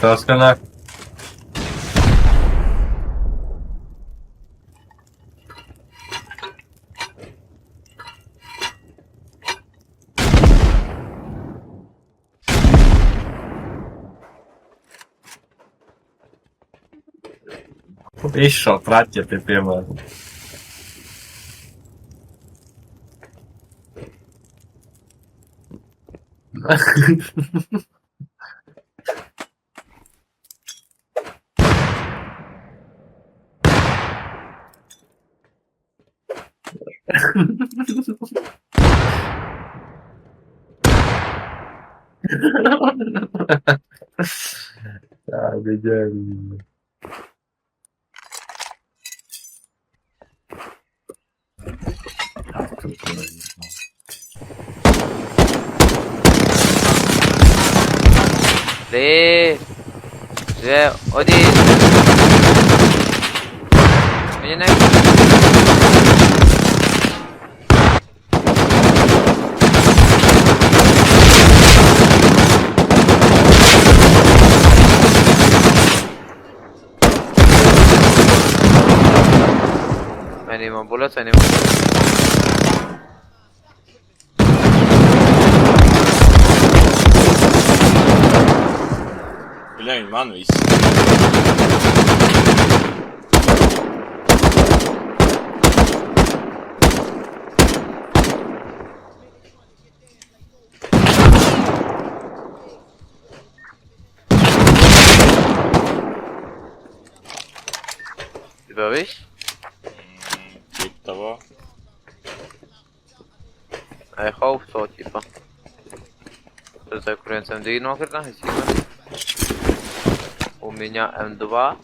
Troskana. І що, траття підтримали? Так, ідеально. Так, тут Три, дві, один. Мені не... I need more bullets, I need more bullets. Бля, він ман Über mich? Тип того. I hope so, типа. Что за конкуренция МДИ нахрена? У меня М2.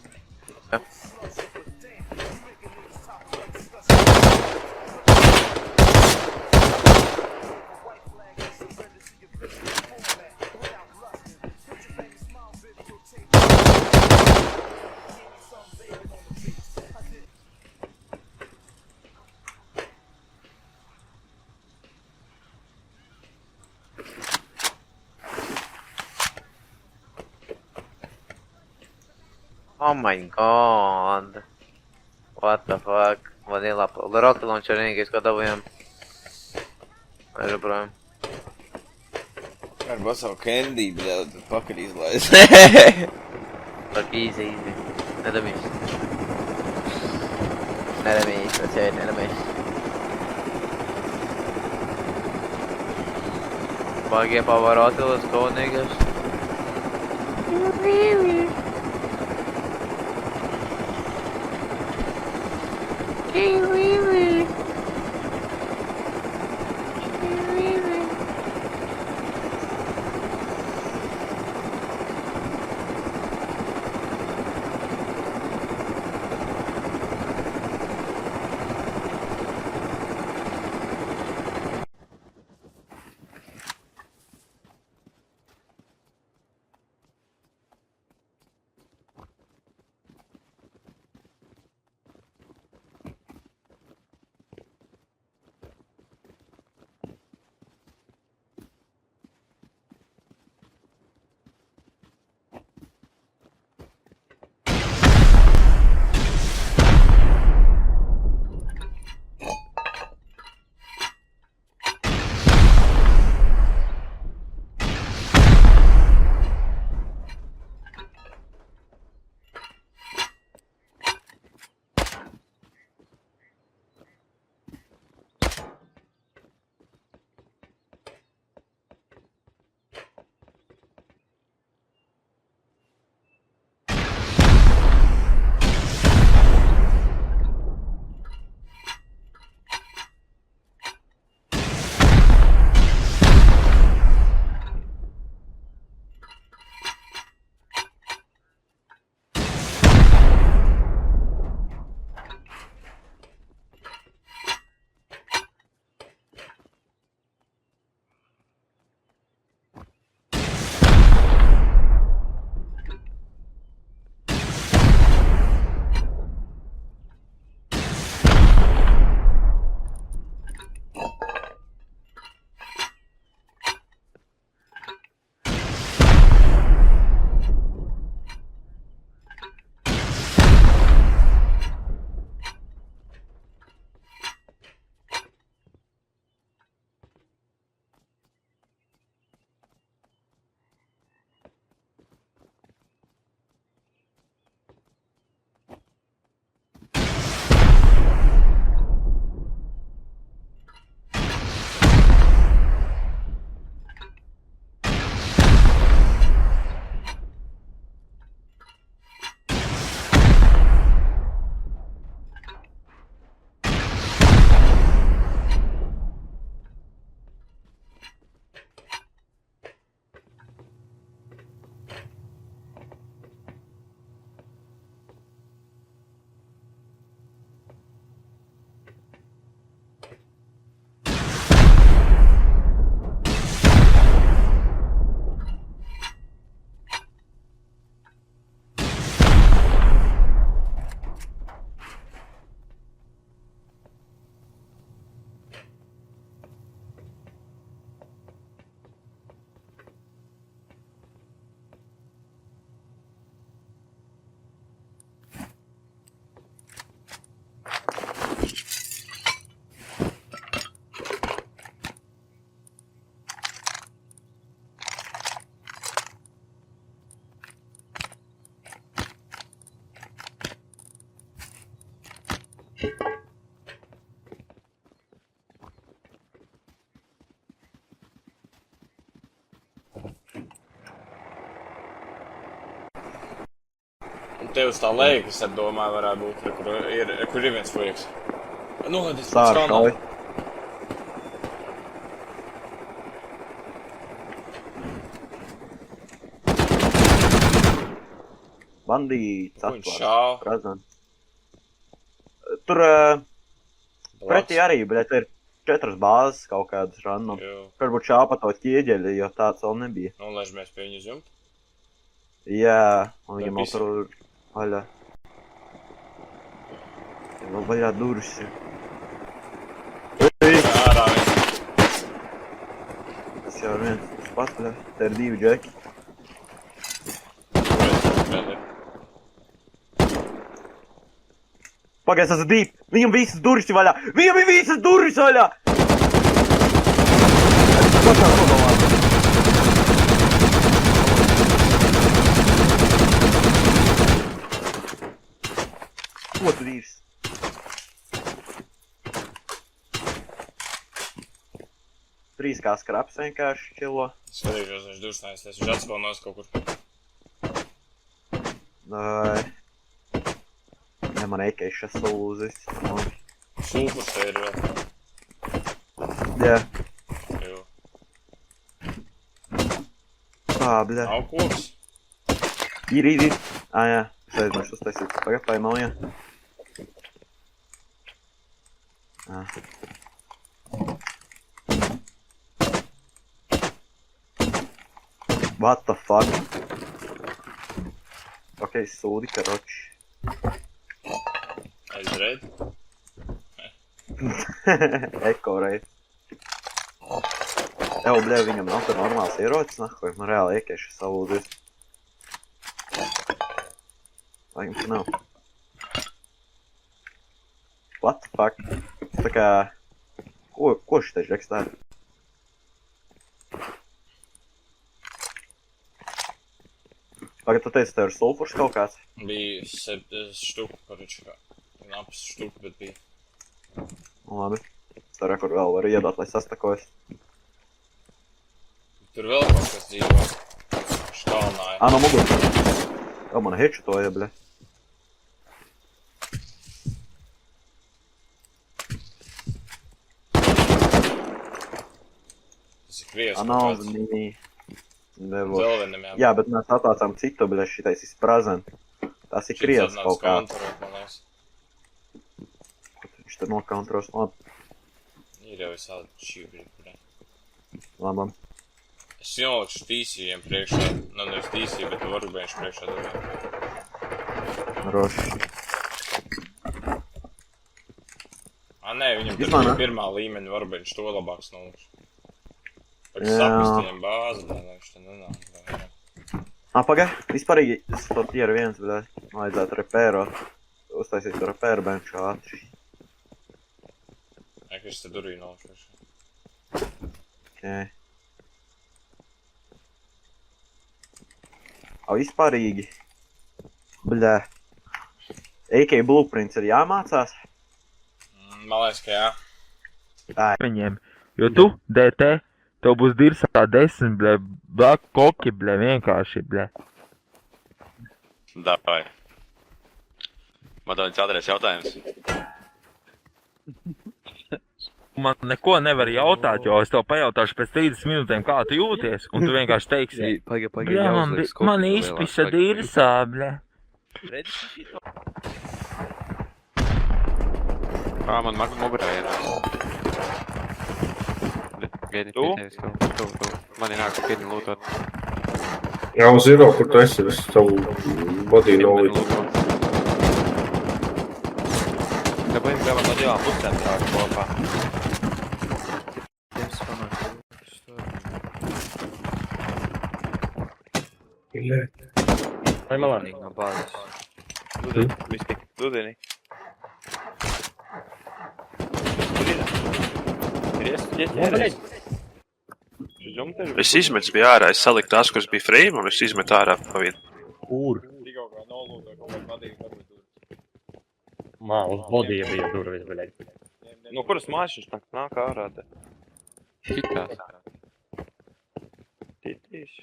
Oh my god. What the fuck? Vanilla. The rocket launcher engegiz kada budem. Ajde brojim. Ar basao candy, bля, da pakad izlaiz. Tak easy. Ne demiş. Ne demiş? Ne demiş? Баги повороты, let's go, niggas. Te uz tā leja, kas ar domāju varētu būt, kur ir viens flieks. Nolaidies pēc Sāra kalnā. šauj. Bandīts Ko viņš atklāts. šāva? Razans. Tur pretī arī, bet ir 4 bāzes kaut kādas random. Jo, Varbūt šāva pa to ķieģeļi, jo tāds vēl nebija. nolaižamies pie viņu uz jumta. Jā, un viņam Labi, vēl tur vaļā. Vēl vaļā durvis ir. Ārā viens. Tas jau ir viens tas pats, bļa. Te ir 2 džeki. Pagaids, tas ir deep! Viņam visas durvis ir vaļā! Viņam ir visas durvis vaļā! Ko tu dīvs? Trīs kā skraps vienkārši čilo. Skatīšos, viņš dursnājas, viņš atspaunos kaut kur. Ja man eikeiša sulūzis. Sulfurs te ir vēl. Jā. Jo. Bļa. Nav koks. Ir. Jā. Es aizmiršu uztaisīt. Tagad paimau, jā. What the fuck? Ok, sūdi, karoči. Aizreid. Eko reiz. Evo, bļa, viņam nav tur normāls ierocis, nahoj, man reāli iekieši salūdis. Lai jums nav. What the fuck? Tā kā... Ko šitais žeks tā ir? Pagad, tu teici, tev ir sulfurs kaut kāds? Bija štuka, koruči kā. Napas štuka, bet bija. Labi. Tur, kur vēl var iedot, lai sastakojas. Tur vēl kaut kas dzīvo. Škalnāja. No muguras. Vēl man headshatoja, bļa. Tas ir krievs No, kaut kāds. mini. Nevo. Vēl vienam jā. Jā, bet mēs attācām citu, bļa, šitais ir prazent. Tas ir krievs kaut kāds. Man liekas. Viņš te nokautros. Labi, Ir jau visādi šīvri. labi. Es nolikšu tīsījiem priekšā. Nevis tīsī, bet varubējuši priekšā durvīm. Roši. Nē, viņam tur Vismaz, bija ne? pirmā līmeņa varubējuši to labāks nolikšu. Pēc Jā. sapistiem bāzi, lai viņš te nenāk. Paga, vispārīgi, es to tier 1, bļa, vajadzētu repērot. Uztaisīt to repēru benču ātri. Nē, ka es te durvī nolikšu priekšā. Okay. Vispārīgi. Bļa. AK Blueprints ir jāmācās? Man liekas, ka jā. Viņiem, jo tu, DT, tev būs dirsā 10, bļa, black koki, bļa, vienkārši, bļa. Davai. Man tāds kādreiz jautājums. Man neko nevar jautāt, jo es tev pajautāšu pēc 30 minūtēm, kā tu jūties, un tu vienkārši teiksi, bļa, man izpisa dirsā, bļa. Kā man mugurā ir? Tu? Man ir nāk piedi lūtot. Jā, uz Zero, kur tu esi, es tavu body nolīdzu. Kāpēc gribam no divām pusēm tā kopā? Vai malā? No bāzes. Dudini, viss tik, dudini. Es izmetu bija ārā, es saliku tās, kuras bija frame, un es izmetu ārā pa vienu. Kur? Uz bodija bija durvis, bļaļ. No kuras mājas viņš nāk ārā te? Šitās. Titīs.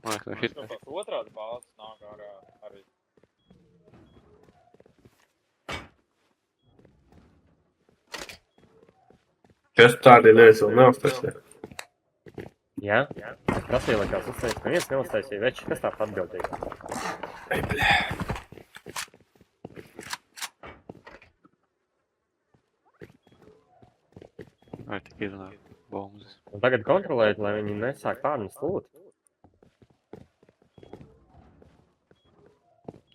Tas otrādi bāzes nāk ārā arī. Kas tādi nezinu, nav tas. Jā? Kas ielikās uztaisīt? Neviens neuztaisīja veči. Kas tā atbildīga? Vai tik izrunāt bombas? Un tagad kontrolēt, lai viņi nesāk pārnest lūtu.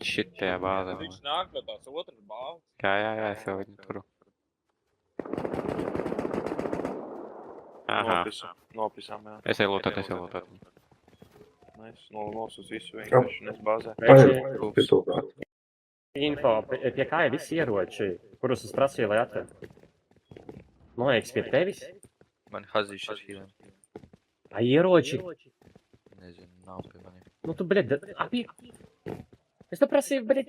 Šit tajā bāzē. Viņš nāk no tās otras bāzes. Jā, es jau viņu turu. Aha. Nopisām, jā. Es ielūtot. Mēs nosus visu vienkārši nes bāzē. Info, pie kā ir visi ieroči, kurus es prasīju, lai atved? Man liekas, pie tevis? Man hazīši ar hīlēm. A ieroči? Nezinu, nav pie maniem. Nu tu, bļed, abi... Es te prasīju, bļed...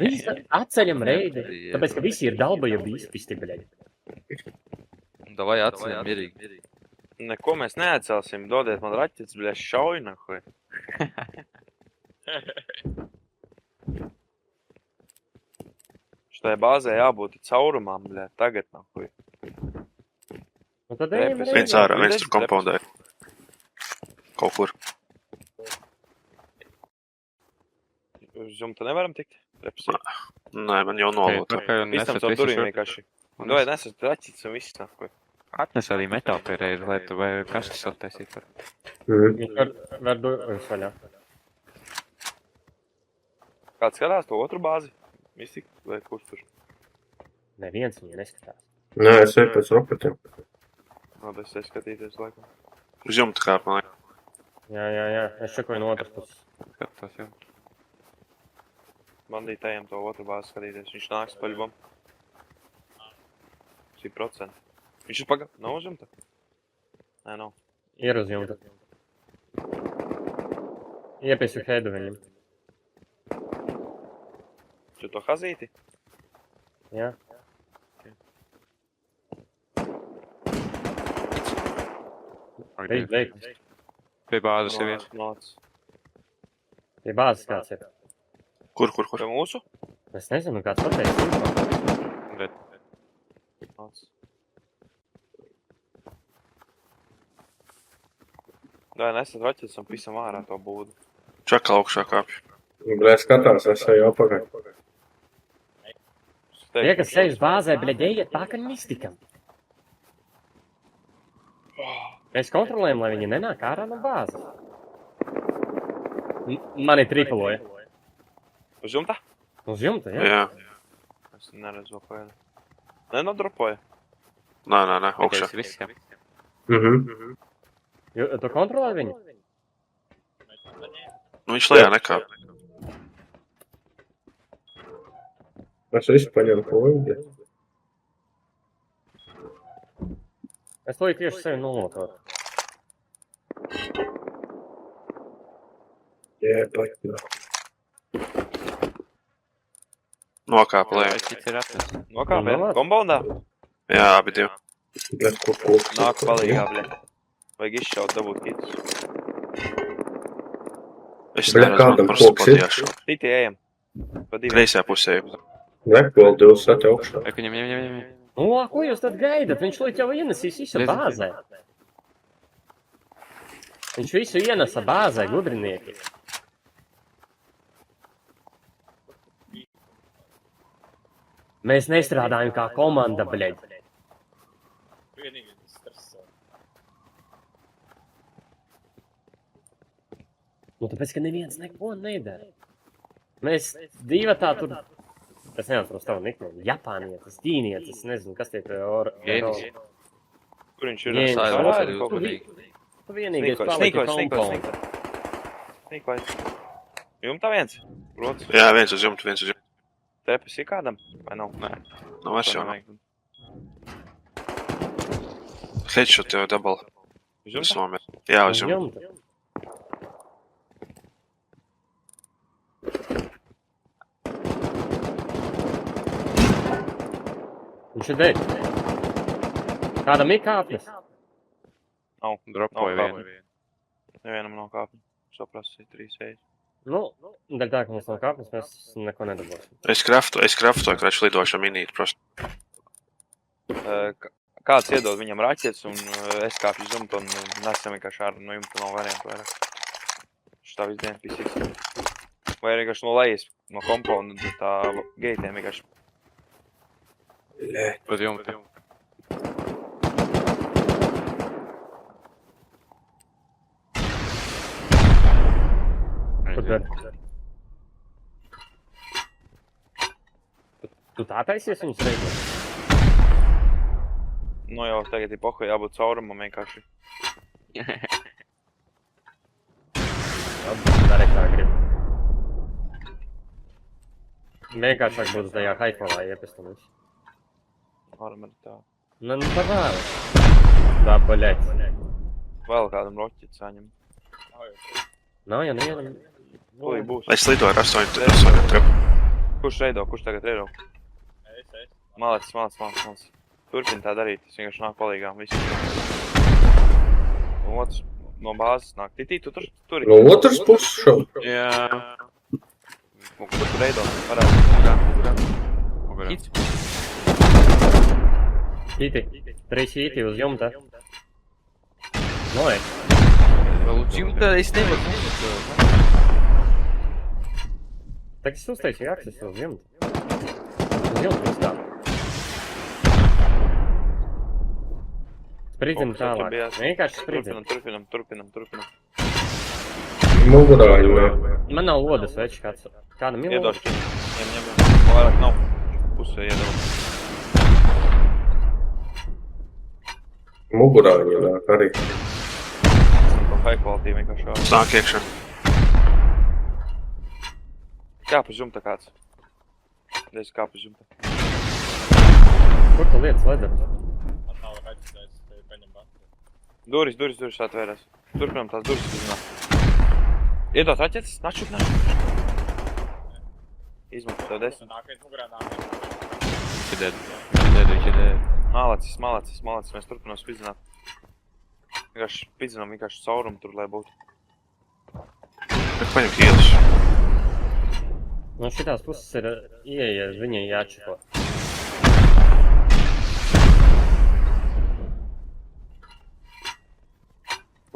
Visi atceļam reidi, tāpēc, ka visi ir dalbajubi izpisti, bļed. Davai atceļam mierīgi. Neko mēs neatcelsim, dodiet man raķetes, bļa, šauj, nahuj. Šitai bāzē jābūt caurumām, bļa, tagad, nahuj. Nu tad ejam reidi. Viens ārā, viens tur kompaundē. Kaut kur. Uz jumta nevaram tikt? Nē, man jau nolūta. Visam caur durvīm vienkārši. Dovai nesat raķetes un viss, nahuj. Atnes arī metālu pie reizi, lai tu vai kastis attaisīt var. Viņš var durvis vaļā. Kāds skatās to otru bāzi? Mistika vai kurš tur? Neviens viņa neskatās. Nē, es eju pēc rokatiem. Labi, es skatīties laikam. Uz jumta kāp, man liekas. Jā, es čekoju no otras puses. Skatos jau. Bandītējiem to otru bāzi skatīties. Viņš nāks paļubam. 100%. Viņš ir paga... Nav uz jumta? Nē, nav. Ir uz jumta. Iepiesu hedu viņam. Tu to hazīti? Jā. Beig. Pie bāzes ir viens. Nāc. Pie bāzes kāds ir. Kur? Pie mūsu? Es nezinu, kāds pateiks. Nāc. Dai, nesat raķetes un pisam ārā to būdu. Čaka augšā kāpju. Blē, skatās, es eju apakaļ. Tie, kas sēž bāzē, bļaļ, ejiet pakaļ mistikam. Mēs kontrolējam, lai viņi nenāk ārā no bāzes. Mani tripuloja. Uz jumta? Uz jumta, jā? Jā. Es neredzu apēdu. Nenodropoja? Nē, augšā. Visiem. Tu kontrolē viņu? Nu, viņš lejā nekāp. Es visu paņemu poļu. Es to tieši sevi nolotot. Jā, paņemu. Nokāpa lejā. Cits ir atnes. Nokāpa, jā? Kombaundā? Jā, abi divi. Blē, ko? Nāk palīgā, bļa. Vajag izšaut, dabūt kitus. Es Bļa, kādam koks ir? Titi ejam. Pa diviem. Kreisajā pusē. Blē, poli 2 sati augšā. Viņam. O, ko jūs tad gaidat? Viņš līdz jau ienesīs visu bāzē. Viņš visu ienesa bāzē, gudrinieki. Mēs nestrādājam kā komanda, bļeļ. Vienīgi stresā. Nu, tāpēc, ka neviens neko nedara. Mēs divatā tur... Es neatceros tavu niknēm. Japānietis, ķīnietis, nezinu, kas tie pie Gēnis. Kur viņš ir? Gēnis. Sailors arī uzmanīgi. Tu vienīgais paliki kompaundi. Snikvais. Jumta viens? Rots? Jā, viens uz jumta. Trepes ir kādam? Vai nav? Nē. Nav vairs jau. Headshot jau dabala. Uz jumta? Jā, uz jumta. Viņš ir deļ. Kādam ir kāpnes? Nav. Dropoja vienu. Nevienam nav kāpņu. Saprasīju 3 veids. Nu, daļ tā, ka mums nav kāpnes, mēs neko nedabūsim. Es kraftoju, ka viņš lidošu minīt, prosti. Kāds iedod viņam raķetes un es kāpju uz jumtu un nesam vienkārši ārā no jumta nav variantu vairāk. Šitā visdien pisīs. Vai arī vienkārši no lejas, no komponenta tā geitiem vienkārši. Uz jumta. Kur tad? Tu tā taisies viņus veidot? Nu jau tagad ir pohu jābūt caurumam vienkārši. Dari kā grib. Vienkāršāk būtu tajā haifalā iepest un visu. Varam arī tā. Nu, par vēlu. Tā, baļēt. Vēl kādam roķeti saņem. Nav jau nevienam. Tūlīt būs. Es lidoju ar 8. Kurš reido? Kurš tagad reido? Malacis. Turpin tā darīt, es vienkārši nāk palīgām visu. Un otrs no bāzes nāk. Titī, tu tur ir? No otras puses šau. Jā. Un kur tu reido? Varētu. Mugurā. Hīti. 3 hīti uz jumta. Noj. Vēl uz jumta es nevaru. Tak es uzteicu akses uz jumta. Uz jumta uz tā. Spridzim tālāk. Vienkārši spridzim. Turpinam. Mugurā jau. Man nav lodas veči kāds. Kādam ir lodas? Iedošu. Ņem. Vairāk nav. Pusē iedošu. Mugurā jau nāk arī. Pa high quality vienkārši vēl. Nāk iekšā. Kāp uz jumta kāds. Es kāp uz jumta. Kur tu lietas ledam? Duris atvērās. Turpinam tās duris izzināt. Iedot raķetes, nāc šup. Izmanto tev 10. Viņš ir dead. Malacis, mēs turpinām spidzināt. Vienkārši spidzinām caurumu tur, lai būtu. Bet paņem hīlus. No šitās puses ir ieeja, viņai jāčiko.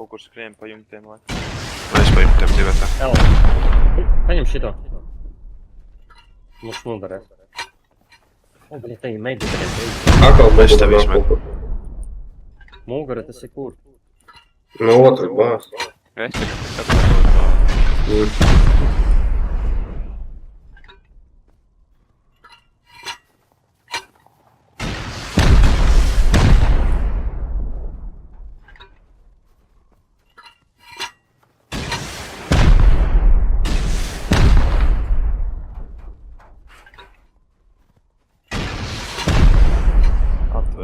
Kaut kur skrien pa jumtiem, lai. Mēs pa jumtiem divētā. El, paņem šito. Mums nodarēs. O, bļa, te ir meidītēs. Atkal Mēs tev mugurā izmēr. kaut kur. Mugura tas ir kur? No otras bāzes. Es tagad skatos.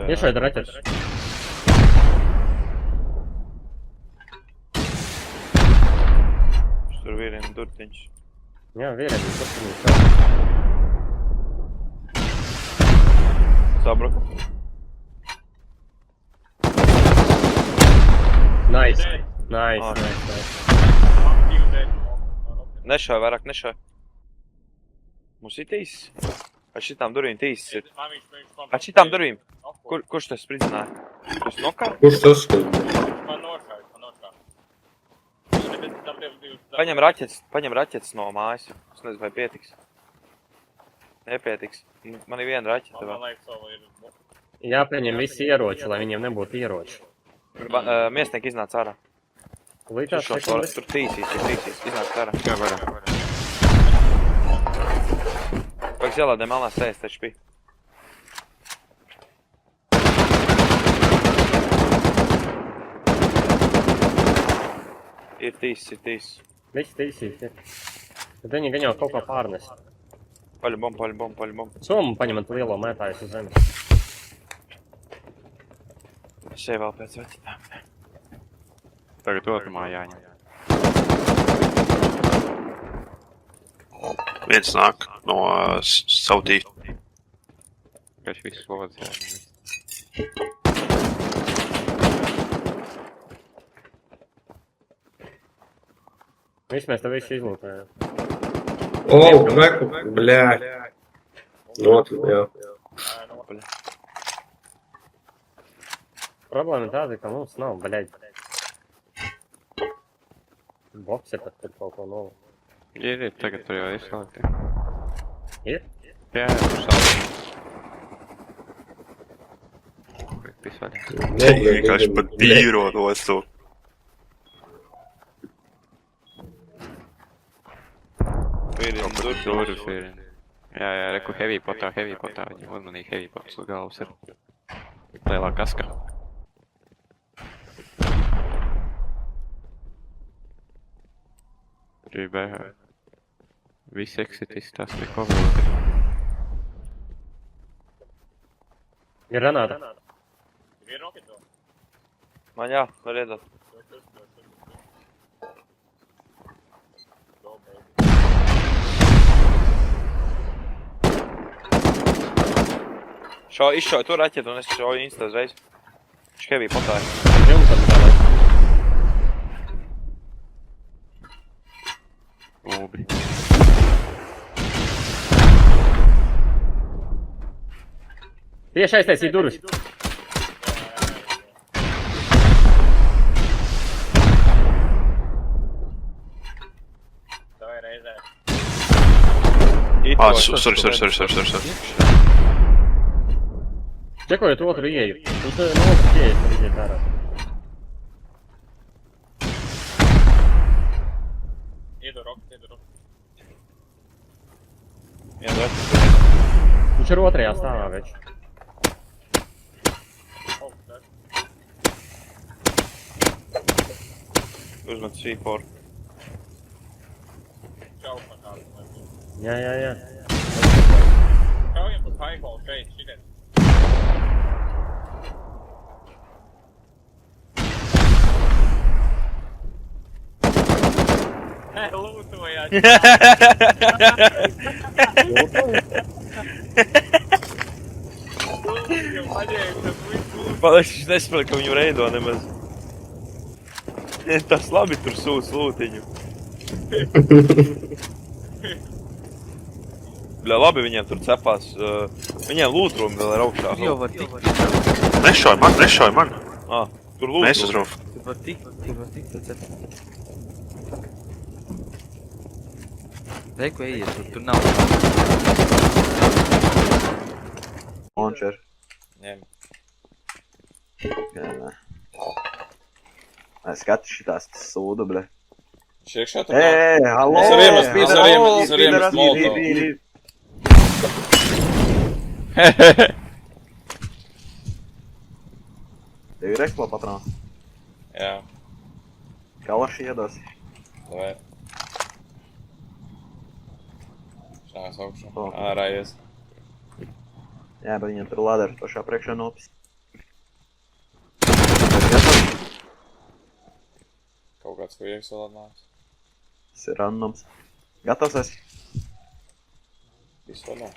Iešaida raķetes. Tur vīriem durtiņš. Jā, vīriem durtiņš. Sabruka. Nice. Nešāj vairāk, nešāj. Mums ir tīsis. Ar šitām durvīm tīsis ir. Ar šitām durvīm. Kurš tas spridzināja? Tu esi nokā? Kurš tas skar? Paņem raķetes no mājas. Es nezinu, vai pietiks. Nepietiks. Man ir viena raķete vēl. Jāpieņem visi ieroči, lai viņiem nebūtu ieroči. Miesnieki iznāc ārā. Lītās sekundes. Tur tīsīs. Iznāc ārā. Jā, varam. Vajag ielādē melnās sēst, taču bija. Ir tīsis. Visi tīsīs ir. Bet viņi gan jau kaut kā pārnes. Paļu bombu. Somu paņemat lielo mētājus uz zemes. Šeit vēl pēc veķitām. Tagad otrumā jāņem. Viens nāk no Saudī. Viņš visu lodas jāņem. Viss mēs tev visu izlūtējām. Veku, bļā. Jā. Problēma ir tāda, ka mums nav, bļaļ. Bokse pat tur kaut ko novu. Ir, tagad tur jau izslēgti. Ir? Jā, tur sākam. Pisvaļā. Vienkārši pat tīro nostu. Durvis ir. Jā, reku heavy potā. Viņam uzmanīgi heavy pots uz galvas ir. Lielā kaska. Tur ir BH. Visi exitis, tas ir coveroti. Ir Renāta. Man jā, var iedot. Izšauju to raķetu un es šauju insta uzreiz. Viņš heavy potāja. Jums tad tālāk. Labi. Tieši aiztaisīt durvis. Sorry. Čekojot otru ieju. Viņš no otras iejas var iziet ārā. Viņš ir otrajā stāvā več. Uzmet C4. Jā. Kaujam pat highball šeit, šitien. Lūtojāt. Paldies, viņš nesaprata, ka viņu reido nemaz. Tas labi tur sūs lūtiņu. Bļā, labi viņiem tur cepās. Viņiem lūtrumi vēl ir augšā. Jau var tikt. Nešauj man. Tur lūtrumi. Mēs uzrūf. Tur var tikt, tad cepās. Reku ejiet, tur nav. Launcher. Ņem. Jā. Skati šitās sūdu, bļa. Viņš iekšā tur nav. Hallo! Es ar iemest Molotovu. Tev ir eksplo patrons. Jā. Kalaši iedos. Davai. Šās augšā. Ārā ies. Jā, bet viņiem tur lāders pašā priekšā nopis. Kaut kāds, ko ieks vēl atnāks. Tas ir randoms. Gatavs esi? Visu vēl nav.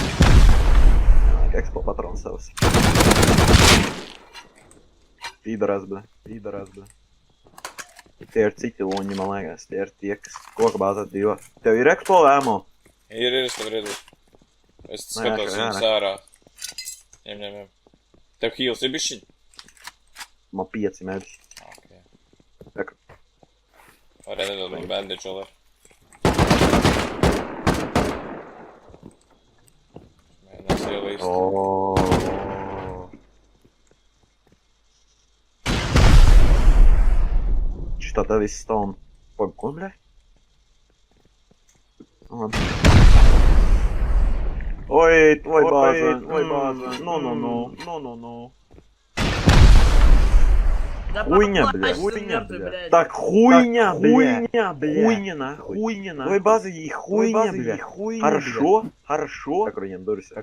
Jā, eksplo patrons savs. Pīdarās, bļa. Tie ir citi loņi, man liekas. Tie ir tie, kas koka bāzēt divo. Tev ir eksplo vēmo? Ir, es tev redzu. Es skatos viņus ārā. Ņem. Tev heals ir bišķiņ? Man 5 medži. Ok. Varēja nedod man bandage vēl ar. Mēģinās ielīst. Šitā tev viss stāv. Pagaid, ko, bļa? Oi, bāze. No. Хуйня, бля. Так, хуйня, нахуй. Ой, база, и хуйня, бля. Хорошо. Так, viņiem durvis.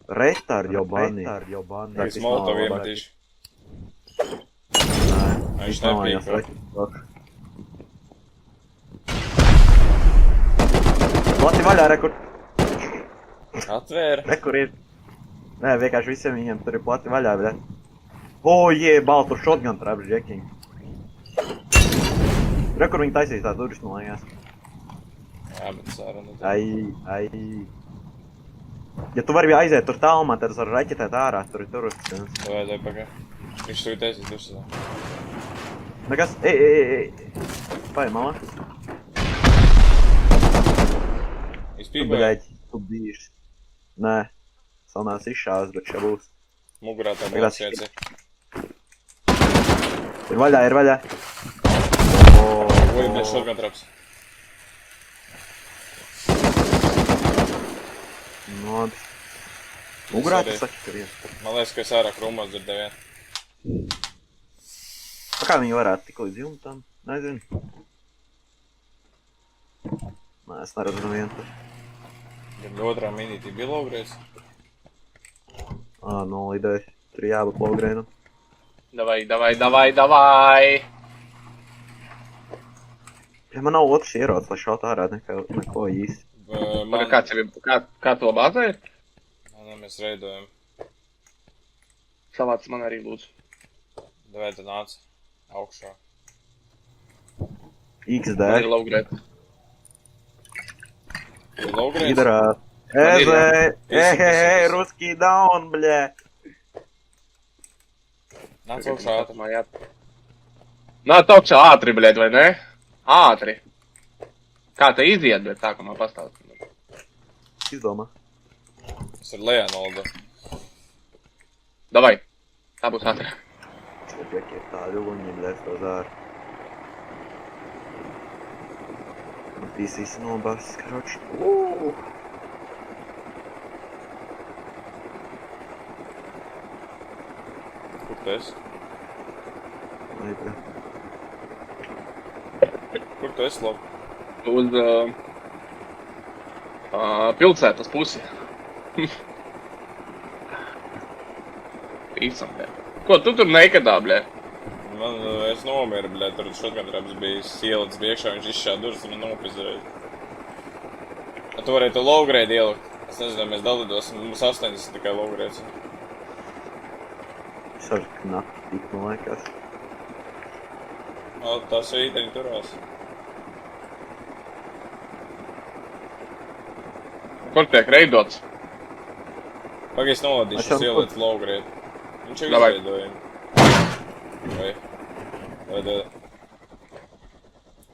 Retard, jobani. Viņš Molotovu iemetīšu. Viņš nepīko. Plati vaļā, rekur. Atvēra. Rekur ir. Nē, vienkārši visiem viņiem tur ir plati vaļā, bļa. Baltu shotgun traps, džekiņ. Re, kur viņi taisīs tās durvis, man liekas. Jā, bet sāruna. Ai. Ja tu vari aiziet tur tālumā, tad es varu raķetēt ārā, tur ir uzticams. Vai pagā. Viņš tu ir taisīs durvis. Nekas, ej. Pai, malā. Izpīpēja? Bļaļ, tu bijuši. Nē, sanās izšās, bet šā būs. Mugurā tā būs ieci. Ir vaļā. Oi, bļaļ, shotgun traps. Labi. Mugurā tu saki, ka viens. Man liekas, ka es ārā krūmos dzirdēju vien. Kā viņi varētu tik līdz jumtam? Nezinu. Nē, es neredzu nevienu. Gan otrā minītī bija logrēs. Nolidēju. Tur jābūt logrēnam. Davai! Ja man nav otrs ierods, lai šaut ārā neko īsti. Kā to bāzēt? Nē, mēs reidojam. Savāc man arī lūdzu. Davai, tu nāc augšā. XD. Man ir logrēt. Ir logrēs? Idarā. Ej, ruskī down, bļē. Nāc augšā ātri. Nāc augšā ātri, bļēt, vai ne? Ātri. Kā te iziet, bet tā, ka man pastāv. Izdomā. Es ar lejā noldu. Davai. Tā būs ātri. Tiek ir tādi uguņi, bļēt, to zāri. Man pīsīs nobās, karoči. Kur tu esi? Kur tu esi, Lop? Uz pilsētas pusi. Pīcam, bļē. Ko tu tur nekadā, bļē? Es nomiru, bļē, tur shotgun traps bija ielicis biekšā, viņš izšķā durvis un man nopizdarēja. Tu varēji to low grade ielikt. Es nezinu, mēs dalīdosim, mums 80 tikai low grades. Es varu knapti tik, man liekas. Tā svīteņi turās. Kur tiek reidots? Pagaid, es noladīšu, es ielicu low grade. Viņš jau Davai. izveidoja. Vai?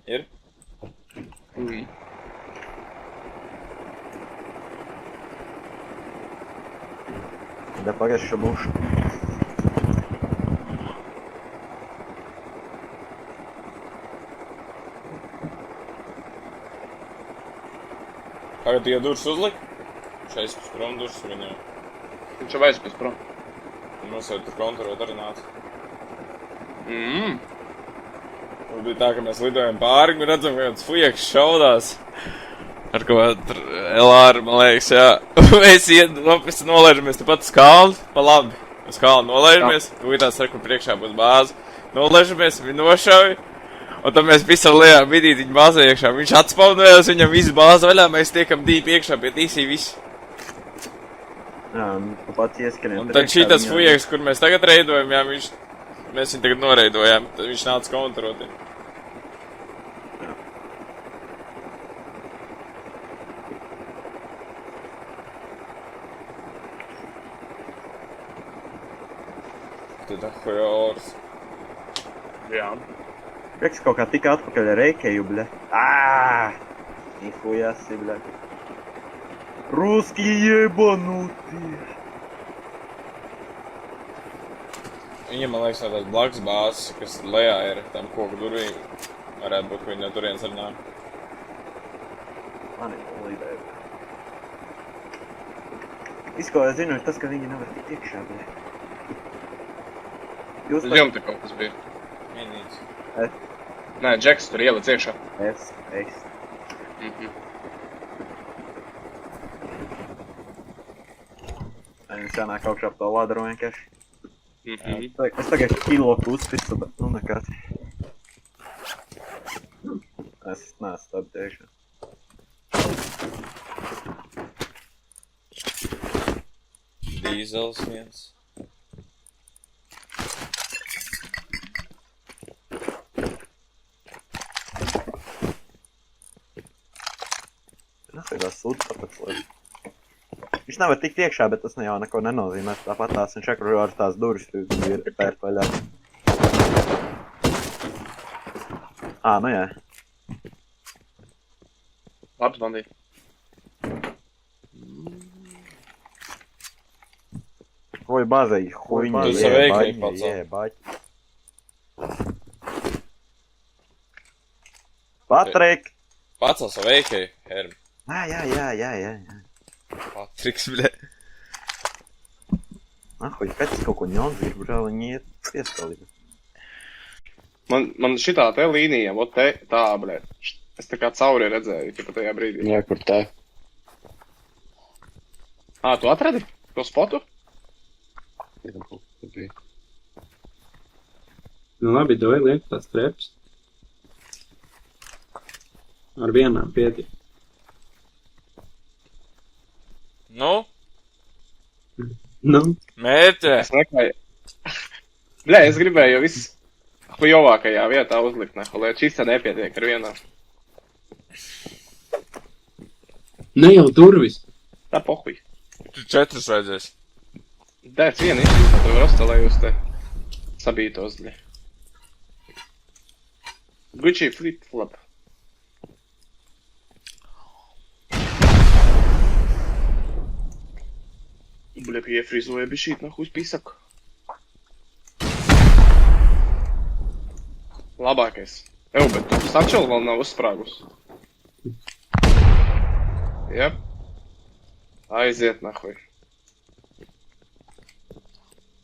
Ir? Da pagaid šo būšu. Tagad tu jau durvis uzlik? Šais pēc prom durvis viņam. Viņš jau aizpēc prom. Mums jau tur konturot arī nāca. Tas bija tā, ka mēs lidojam pāri, un redzam, ka kāds fujeks šaudās. Ar ko LR, man liekas, jā. Mēs nolaižamies tepat uz kalnu, pa labi. Uz kalnu nolaižamies, tūlītās ar, kur priekšā būs bāze. Nolaižamies, viņi nošauj. Un tad mēs visi ar lejā vidīt viņu bāzē iekšā. Viņš atspaunojās, viņam visu bāzi vaļā, mēs tiekam dīpi iekšā pie tīsī visi. Jā, tu pats ieskrien. Un tad šī tas fujeks, kur mēs tagad reidojam, jā, mēs viņu tagad noreidojām, tad viņš nāca konturot. Tad ahojors. Jā. Prieks kaut kā tika atpakaļ ar Reikeju, bļa. Nihujasi, bļa. Ruski jebanuti. Viņam, man liekas, tās blakus bāzes, kas lejā ir tam koku durvīm. Varētu būt, ka viņi no turienes ar nāk. Man ir ideja. Viss, ko es zinu, ir tas, ka viņi nevar tikt iekšā, bļa. Uz jumta kaut kas bija. Minīts. Nē, Džeks tur ielic iekšā. Es. Viņš jānāk augšā pa to ladaru vienkārši. Es tagad kiloku uzpistu, bet nu nekad. Es neesmu tādu tiešām. Dīzels viens. sūds, tāpēc. Viņš nevar tikt iekšā, bet tas jau neko nenozīmē. Tāpat tās viņš ekru ar tās durvis ir pērt vaļā. Nu jā. Labs bandīt. Oi, bazai, huiņi, Tu savu veikli pats. baķi. Patrik! Pacel savu veikli, Herm. Jā. Patriks, bļē. Nahuj, pēc kaut ko ņons, gribu žēl viņi iet pieskalīgi. Man šitā te līnija, vot te, tā, bļē. Es tā kā cauri redzēju, tikai tajā brīdī. Jā, kur tā? Tu atradi to spotu? Nu labi, doj liek tās treps. Ar vienām pietiek. Nu? Nu? Mērķē. Es nekāju. Bļē, es gribēju jau viss hujovākajā vietā uzlikt, lai šis nepietiek ar vienām. Ne jau durvis. Tā pohuj. Tu 4 vajadzēs. Dēc viena izšķirta, tu var uzstalējus te sabītos, bļē. Gucci flip-flop. Bļē, piefrizoja bišķīt, nahuj spisak. Labākais. Bet tu sačel vēl nav uzsprāgus. Jep. Aiziet, nahuj.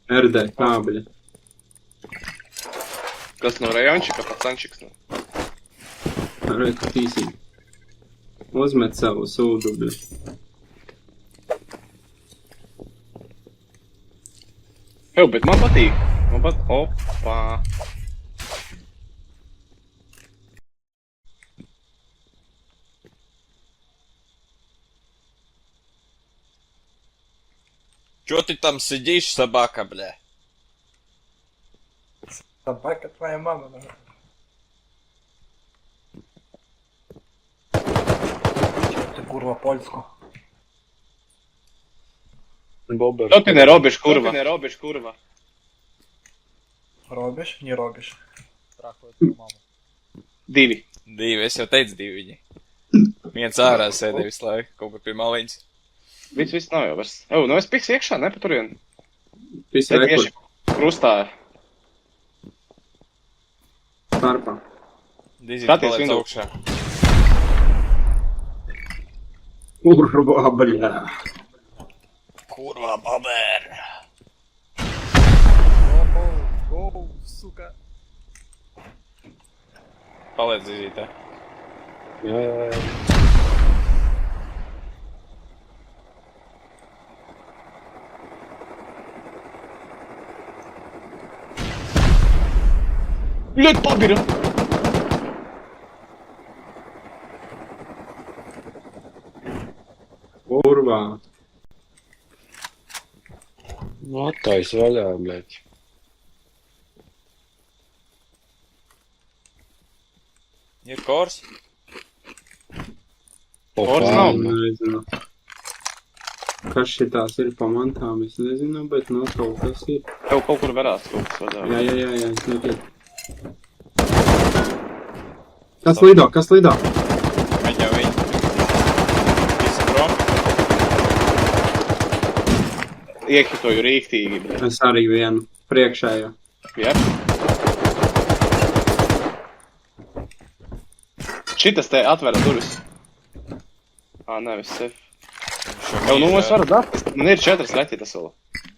RD kābeļa. Kas no rajončika, pacančiks, ne? Reku tīsī. Uzmet savu sūdu, bļa. Bet man patīk. Opā. Чё ты там сидишь, собака, бля? Собака твоя мама, наверное. Ты курва польску. Что ты не робишь, курва? Робишь? Не робишь. Divi. Es jau teicu divi viņi. Viens ārā sēdē visu laiku, kaut kur pie maliņas. Viss nav jau vairs. Es piksi iekšā, ne pa turien. Pisi Te rekur. tieši krustā. Starpā. Dizīt Skaties paliec window. augšā. Kurva, bļā. Kurva, baber. Сука. Paliec Dizītē. Jā. Bļēt, pabira! Kurvā. Nu, attais vaļā, bļēt. Ir kors? Kors nav. Nezinu. Kas šitās ir pamantām, es nezinu, bet no kaut kas ir. Tev kaut kur varās kaut kas vadā. Jā, es netiek. Kas lido? Viņa viņa. Visi prom. Iekitoju rīktīgi, bļēt. Es arī vienu priekšējo. Jep. Šitas te atvera durvis. Nevis sef. Es varu dāt. Man ir 4 leķitas vēl.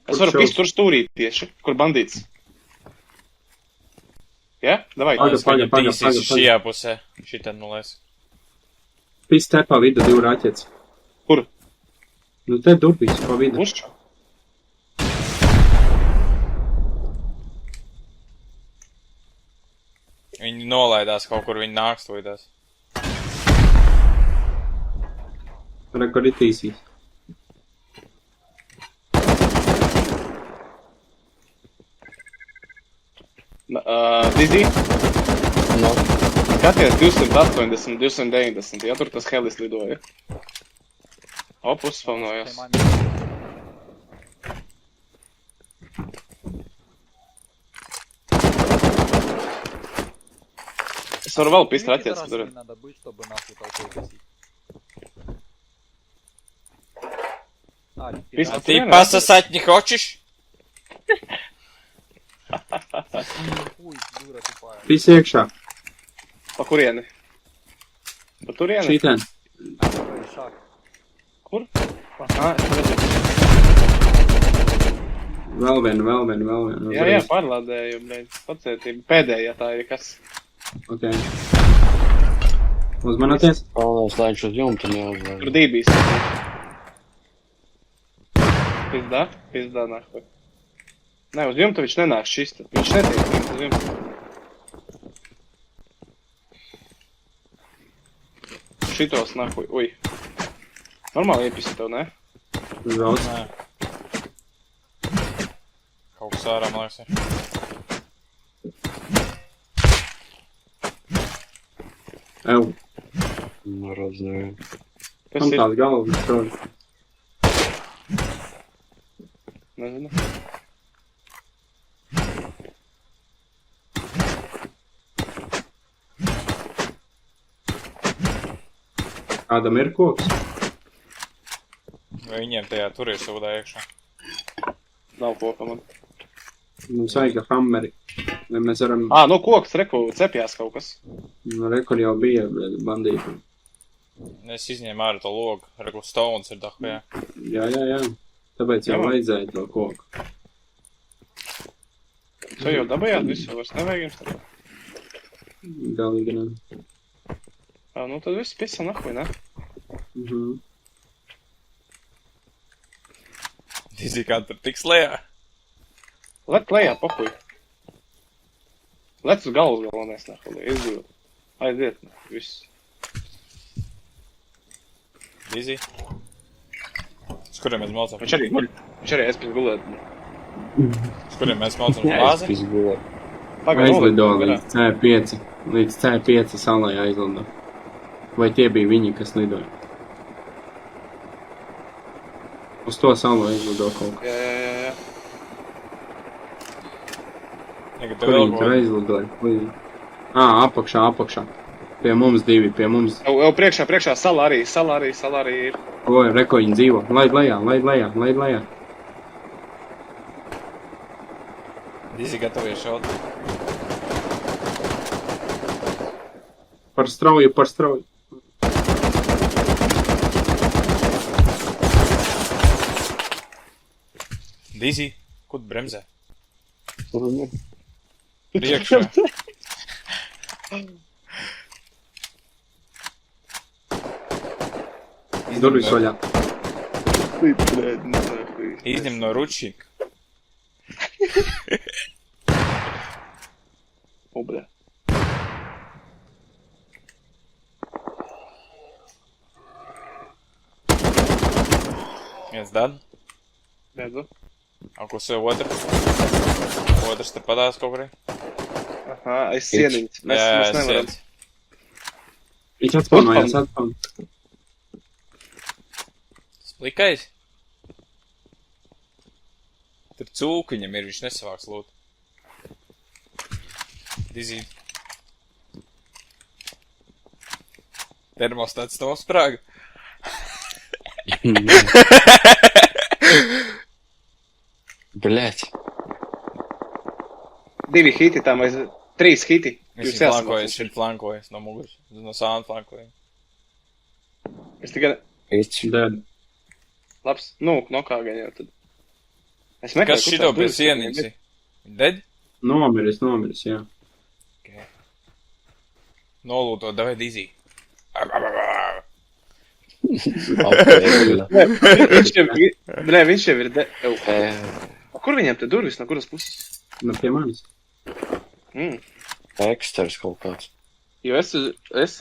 Es varu pist tur stūrī tieši, kur bandīts. Ja? Davai. Paga. Šajā pusē. Šitā nulēs. Pis te pa vidu 2 raķets. Kur? Nu te durvis pa vidu. Uz? Viņi nolaidās kaut kur, viņi nākstoidās. Rekoritīsīs. Dizī? No. Skaties 280, 290, ja tur tas helis lidoja. Opus spavnojās. Es varu vēl pist raķetes padarīt. Надо быть, чтобы нахуй толпой гасить. А ты пососать не хочешь? Хуй, дура тупая. Pis iekšā. Pa kurieni? Pa turieni? Šitien. Kur? Aha, es redzēju. Vēl vienu. Jā, pārlādēju, bļaļ. Pacētība. Pēdējā tā ir kas. Ok. Uzmanoties? Galvenais, lai viņš uz jumta neuzvar. Tur dībīs. Pizdā nahuj. Nē, uz jumta viņš nenāk šista. Viņš netiek uz jumta. Šitos nahuj, uj. Normāli iepisi tev, ne? Daudz. Nē. Kaut kas ārā, man liekas. Ew. Neredz nevienu. Man tās galvas šoļ. Nezinu. Kādam ir koks? Vai viņiem tajā tur ir sūdā iekšā? Nav koka man. Mums vajag hammeri. Vai mēs varam... Nu koks, reku, cepjās kaut kas. Rekur jau bija bandīti. Es izņēmu ārā to logu. Reku stones ir dahujā. Jā. Tāpēc jau vajadzēja to koku. Šo jau dabējāt visu, vairs nevajag jums tagad. Galīgi ne. Nu tad viss pisa nahuj, ne? Dizī, kā tur tiks lejā? Let lejā, papuj. Lec uz galvas galvenais, nahuj, izdzīvot. Aiziet, viss. Dizī? Uz kuriem mēs maucam? Viņš arī aizpēc gulēt. Uz kuriem mēs maucam uz bāzi? Aizlido līdz C5. Līdz C5 salai aizlido. Vai tie bija viņi, kas lidoja? Uz to salu aizlido kaut kā. Jā. Kur viņi tur aizlidoja? Apakšā. Pie mums divi, pie mums. Jau priekšā, sala arī ir. Oi, reko viņi dzīvo. Laid lejā. Dizī, gatavies šaut. Par strauju. Dizī, kur bremzē? Priekšā. Durvis vaļā. Izņem no ručīka. Obļa. Viens dad. Redzu. Ko sev otrs? Otrs te padās kaut kurī? Aha, es sieniņas. Mēs nevaram. Viņš atspānojās. Splikais? Tur cūku viņam ir, viņš nesavāks lūt. Dizī. Termostats nosprāga. Bļēc. 2 hiti tam, vai 3 hiti. Viņš ir flankojas no muguras, no sāna flankoja. Es tikai... Dead. Labs, nokā gan jau tad. Kas šito pie sienīci? Dead? Nomiris, jā. Okay. Nolūto, davai Dizī. Viņš jau ir Kur viņiem te durvis, no kuras puses? No pie manis. Eksters kaut kāds. Jo es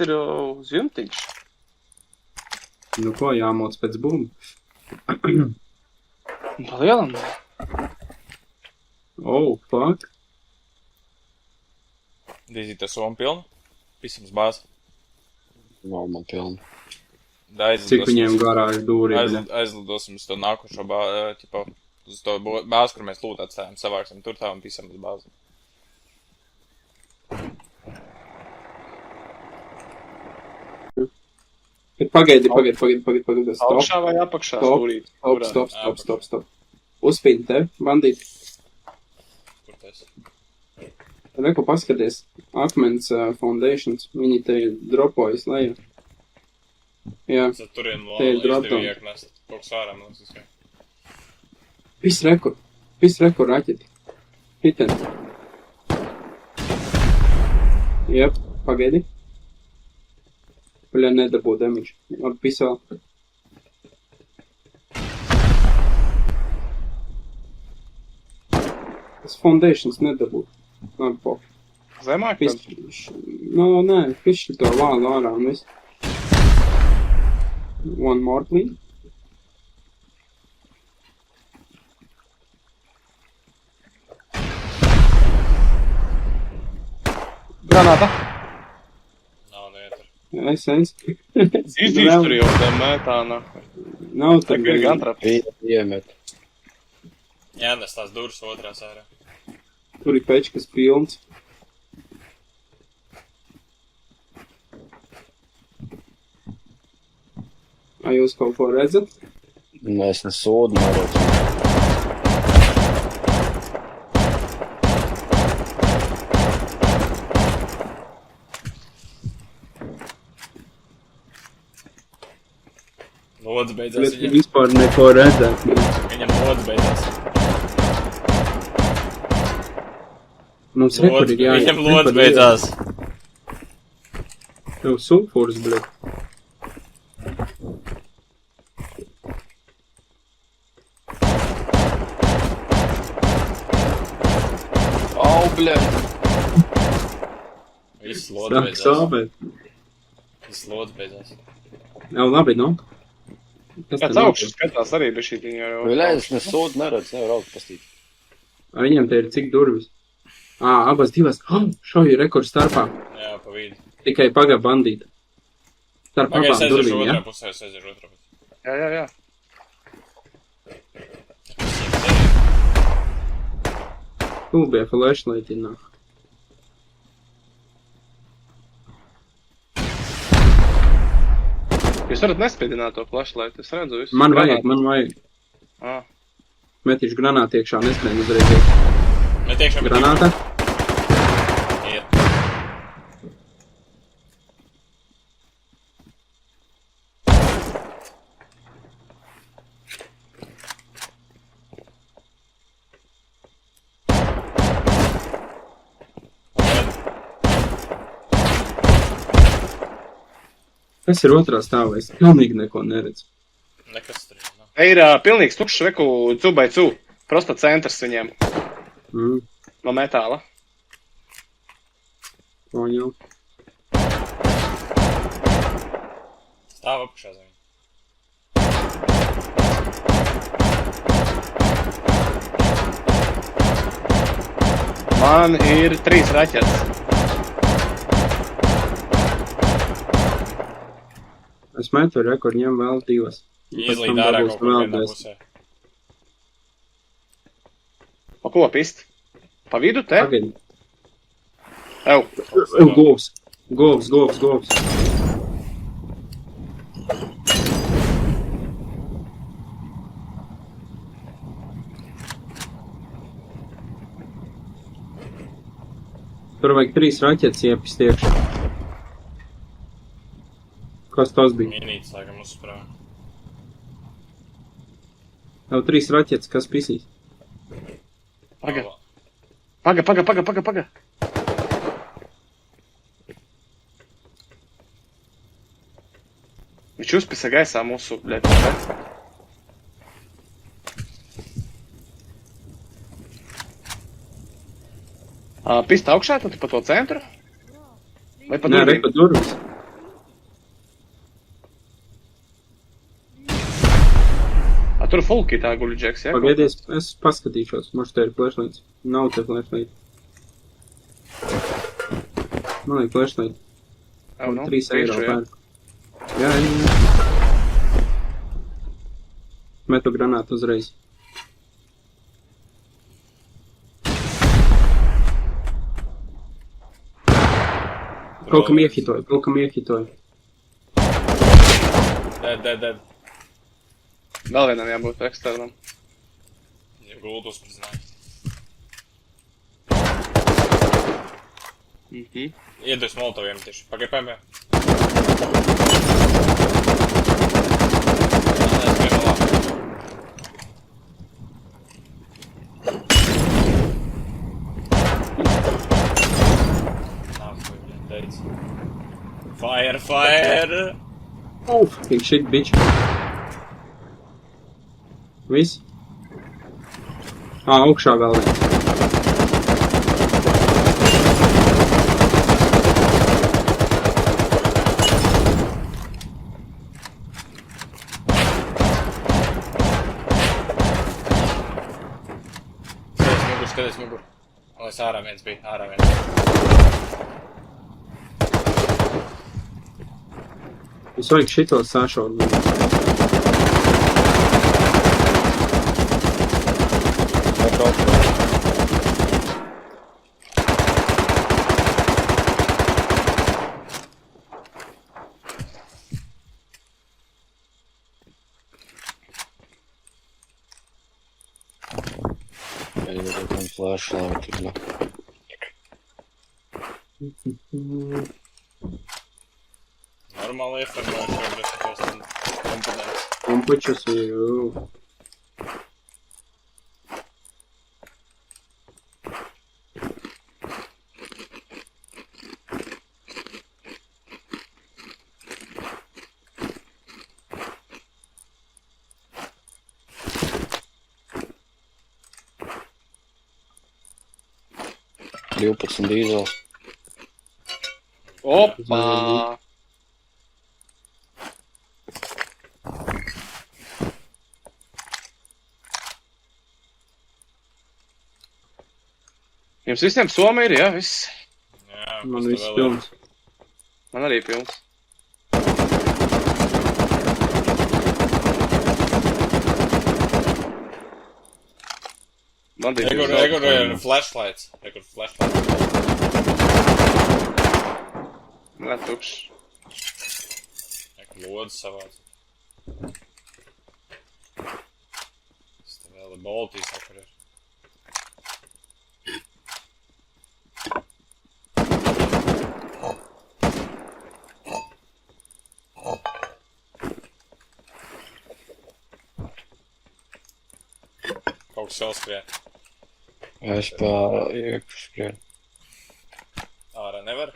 ir uz jumtiņš. Nu ko, jāmoc pēc bumbu. Palielam. Oh, fuck. Dizī, tas soma pilna? Pisams bāzi. Nav man pilna. Aizlidosim Cik viņiem uz- garāžu dūri ir? Aizlidosim uz to nākošo ķipa, uz to bāzi, kur mēs lūdzu atstājam, savāksim tur tā un pisam uz bāzi. Bet pagaidi. Stop. Augšā vai apakšā stūrīt? Stop. Uzspīd te, bandīt. Kur tas? Reku paskaties. Akmens foundations. Viņi te dropojas lejā. Jā. Tad turien Te ir izdevīgi dropdown. ieknest. Kaut kas ārā, man liekas, Pis reku raķeti. Hiten. Jep, pagaidi. Bļa, nedabū damage. Labi, pisā. Tas foundations nedabū. Labi, pop. Zemāk tad? Nē, pišķi to vālu ārā un viss. One more, please. Granāta. Nav neietur. Es. Izturīju tā metāna. Nav tā. Tagad ir gan trapi. Iemet. Jānes tās durvis otrās ārā. Tur ir pečkas pilns. Vai jūs kaut ko redzat? Es nesūdu neredzu. Lodz beidzās Bet viņam. vispār neko redzēt. Viņam lodz beidzās. Mums rekur ir jāiet. Viņam lodz beidzās. Tev sulfurs, bļet. Au, bļet. Viss lodz Sāk beidzās. sāpēt. Viss lodz beidzās. Jau labi, nu? Kas Kāds te augšas notiek? skatās arī bez šī viņa jau. Vēlēs nesūdu neredz, nevar augt pastīt. Viņam te ir cik durvis? Abas divas. Šoju rekordu starpā. Jā, pa vidu. Tikai paga bandīta. Starp Pagaid, abām es aiziešu durvīm, otrā ja? pusē, es aiziešu otrā pusē. Jā. Tu bija flashlight nāk. Jūs varat nespēdināt to flashlight, es redzu visu. Man vajag. Ah. Metīšu granāti iekšā, neskrēju uzreiz. Met iekšā, met Granāta. Iet. Kas ir otrā stāvā? Es pilnīgi neko neredzu. Nekas tur ir. Nav. Ir pilnīgs tukšs reku cubai cu. Prosta centrs viņiem. No metāla. Poņau. Stāv apakšā zem. Man ir 3 raķetes. Es metu rekordu, ņem vēl divas. Izlīd ārā kaut kur vienā pusē. Pa ko pist? Pa vidu te? Pagaidi. Ew. Govs. Tur vajag 3 raķetes iepist iekšā. Kas tas bija? Minītes, laikam, uzsprāv. Tev 3 raķetes, kas pisīs? Paga. Viņš uzpisa gaisā mūsu, bļet. Pista augšā, tad pa to centru? Vai pa Nē, durvīm? pa durvis. Tur fulkī tā guļ džeks, ja? Pagaidies, es paskatīšos. Mums te ir flashlights. Nav te flashlight. Man ir flashlight. Nav, 3 eiro tieši, jā. pērk. Jā. Metu granātu uzreiz. Kaut kam iehitoju. Dead. Vēl vienam jābūt eksternam. Jau guldu uzspridzināju. Iedos molotoviem tieši. Pagaid. Fire! Big shit, bitch. Viss? Augšā vēl viens. Skaties mugur. Lai ārā viens bija, Es vajag šitos sašaut. Flashlight, bля. Normāli ieformējuši, bļa, šitos tam komponents. Kompučus, jū. Dīzels. Opā! Jums visiem Soma ir, jā, viss? Jā, man viss pilns. Man arī pilns. Rekur ir flashlights. Nē, tukšs. Rekur lodzi savāc. Tas te vēl ir boltīs apar ir. Kaut kas vēl skrien. Es pa iekšu skrien. Ārā nevar?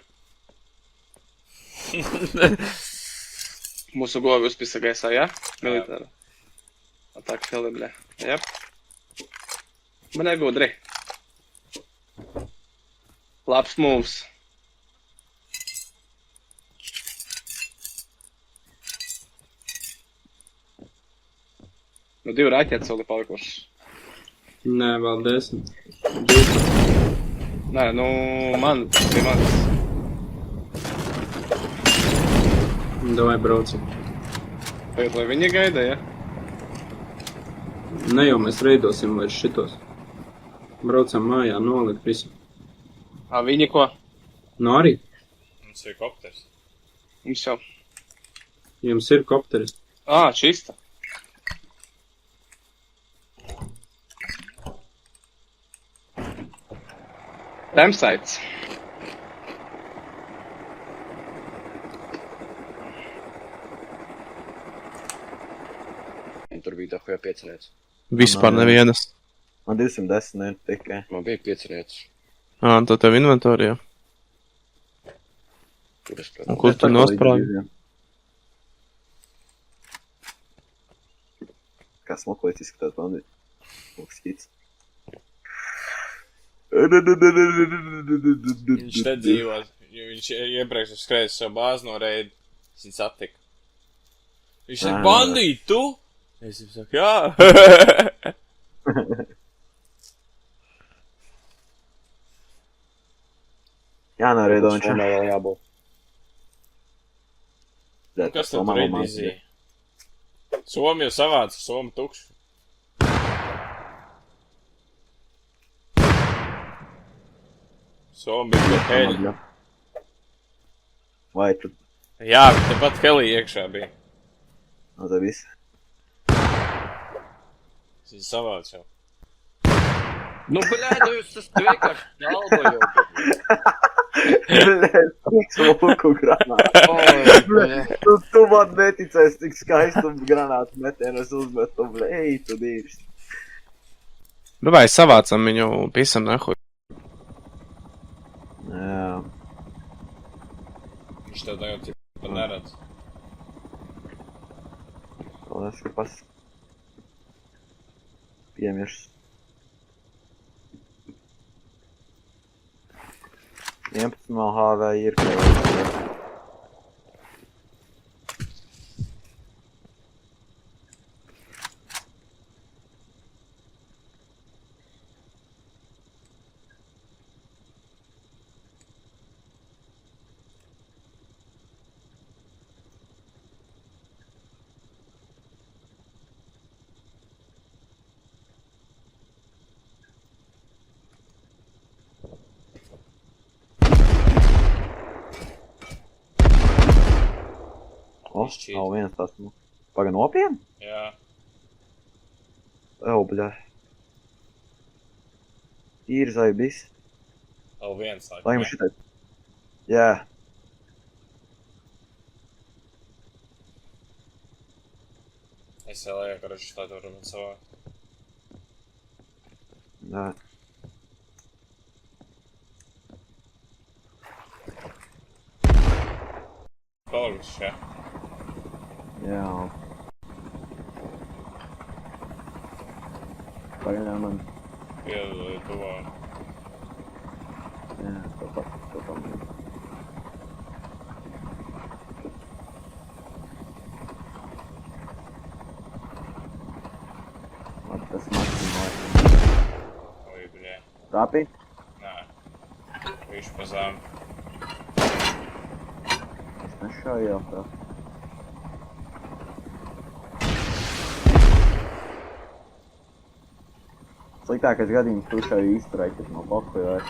Mūsu govi uzpisa gaisā, jā? Militāra. Ataka heli, bļa. Jā. Man gudri. Labs moves. Nu, 2 raķetes vēl ir palikušas. Nē, vēl 10. 12. Nē, nu, man, pie manis. Davai braucam. Tagad, lai viņi gaida, ja? Ne jau mēs reidosim vairs šitos. Braucam mājā, nolikt visu. Viņi ko? Nu arī. Mums ir kopters. Mums jau. Jums ir kopteris. Čista. Campsites. Tur bija tā huja 5 rētas. Vispār nevienas. Man 210 ir tikai. Man bija 5 rētas. Tā tev inventorijā. Un kur tu nosprāji? Kā smoklīts izskatās bandīt. Lūks hits. Viņš te dzīvo. Viņš iepriekš skrēja savu bāzi no reida. Viņš satika. Viņš ir bandīt, tu? Es jums saku, jā. Jā, nereido viņš ir. Vēl jābūt. Kas tev tur ir izī? Somu jau savāca, Somu tukšu. Somu bija pie heļa. Vai tu? Jā, bet tepat helī iekšā bija. No tā viss. Viņi savāca jau. Nu, bļēd, jūs esat vienkārši dalba jau. Bļēd, smuku granātu. Tu man neticēsi, tik skaistu granātu metienu es uzmetu, blēj, tu dīvs. Nu vai savācam viņu pisam nehuj. Jā. Viņš tev tagad pat neredz. Vēl es pas piemirs. 11 no HV ir, ka nav viens tas, nu. Paga nopietni? Jā. Ew, bļā. Īri zaibis. Vēl viens laikam. Laikam šitai. Jā. Es vēl ejā, karaši tā tur man savā. Jā. Kolgus, jā. Jā. Pagaidām man. Piedod, tuvā. Jā, to pamēģinu. Labi, tas maksimāli. Oi, bļē. Rāpī? Nē. Viņš pa zem. Es nešauju jau tā. Sliktākais gadījums tu šauju izturēt, kas nav pakuļ vairs.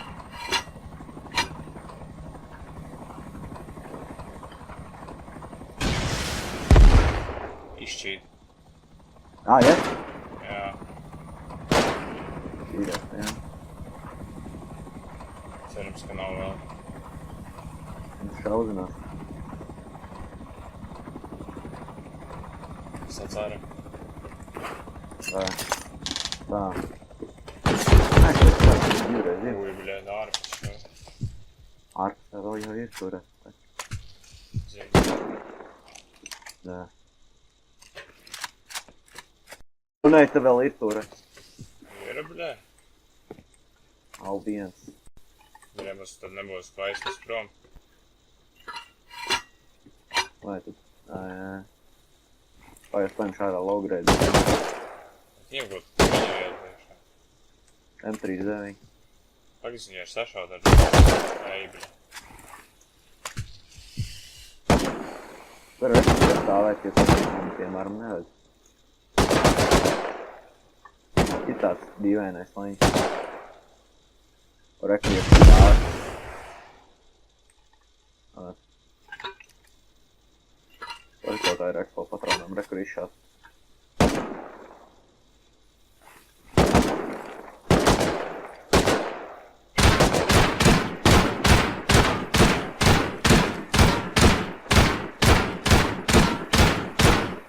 Izšķīt. Ā, ja? Jā. Šķīdās, jā. Cerams, ka nav vēl. Viņš šauzinās. Sacāra. Tā. Tā. Nē, tas divreiz ir. Ui, bļē, ārpus jau. Ārpusē vēl jau ir turēt. Zinu. Jā. Un nē, te vēl ir turēt. Ir, bļē. Al viens. Bļē, mums tad nebūs kaismas prom. Vai tad? Jā. Pagaies paņem šādā logreidi. Viņam būtu viņa vieta. M39. Pagais viņai ir sašaut ar Ei, bļē. Var es stāvēt, ja tas man piemēram nevedz. Ir tāds dīvainais laiņš. Var ekvies stāvēt. Var kaut tā ir eksplo patronam, rekur izšāt.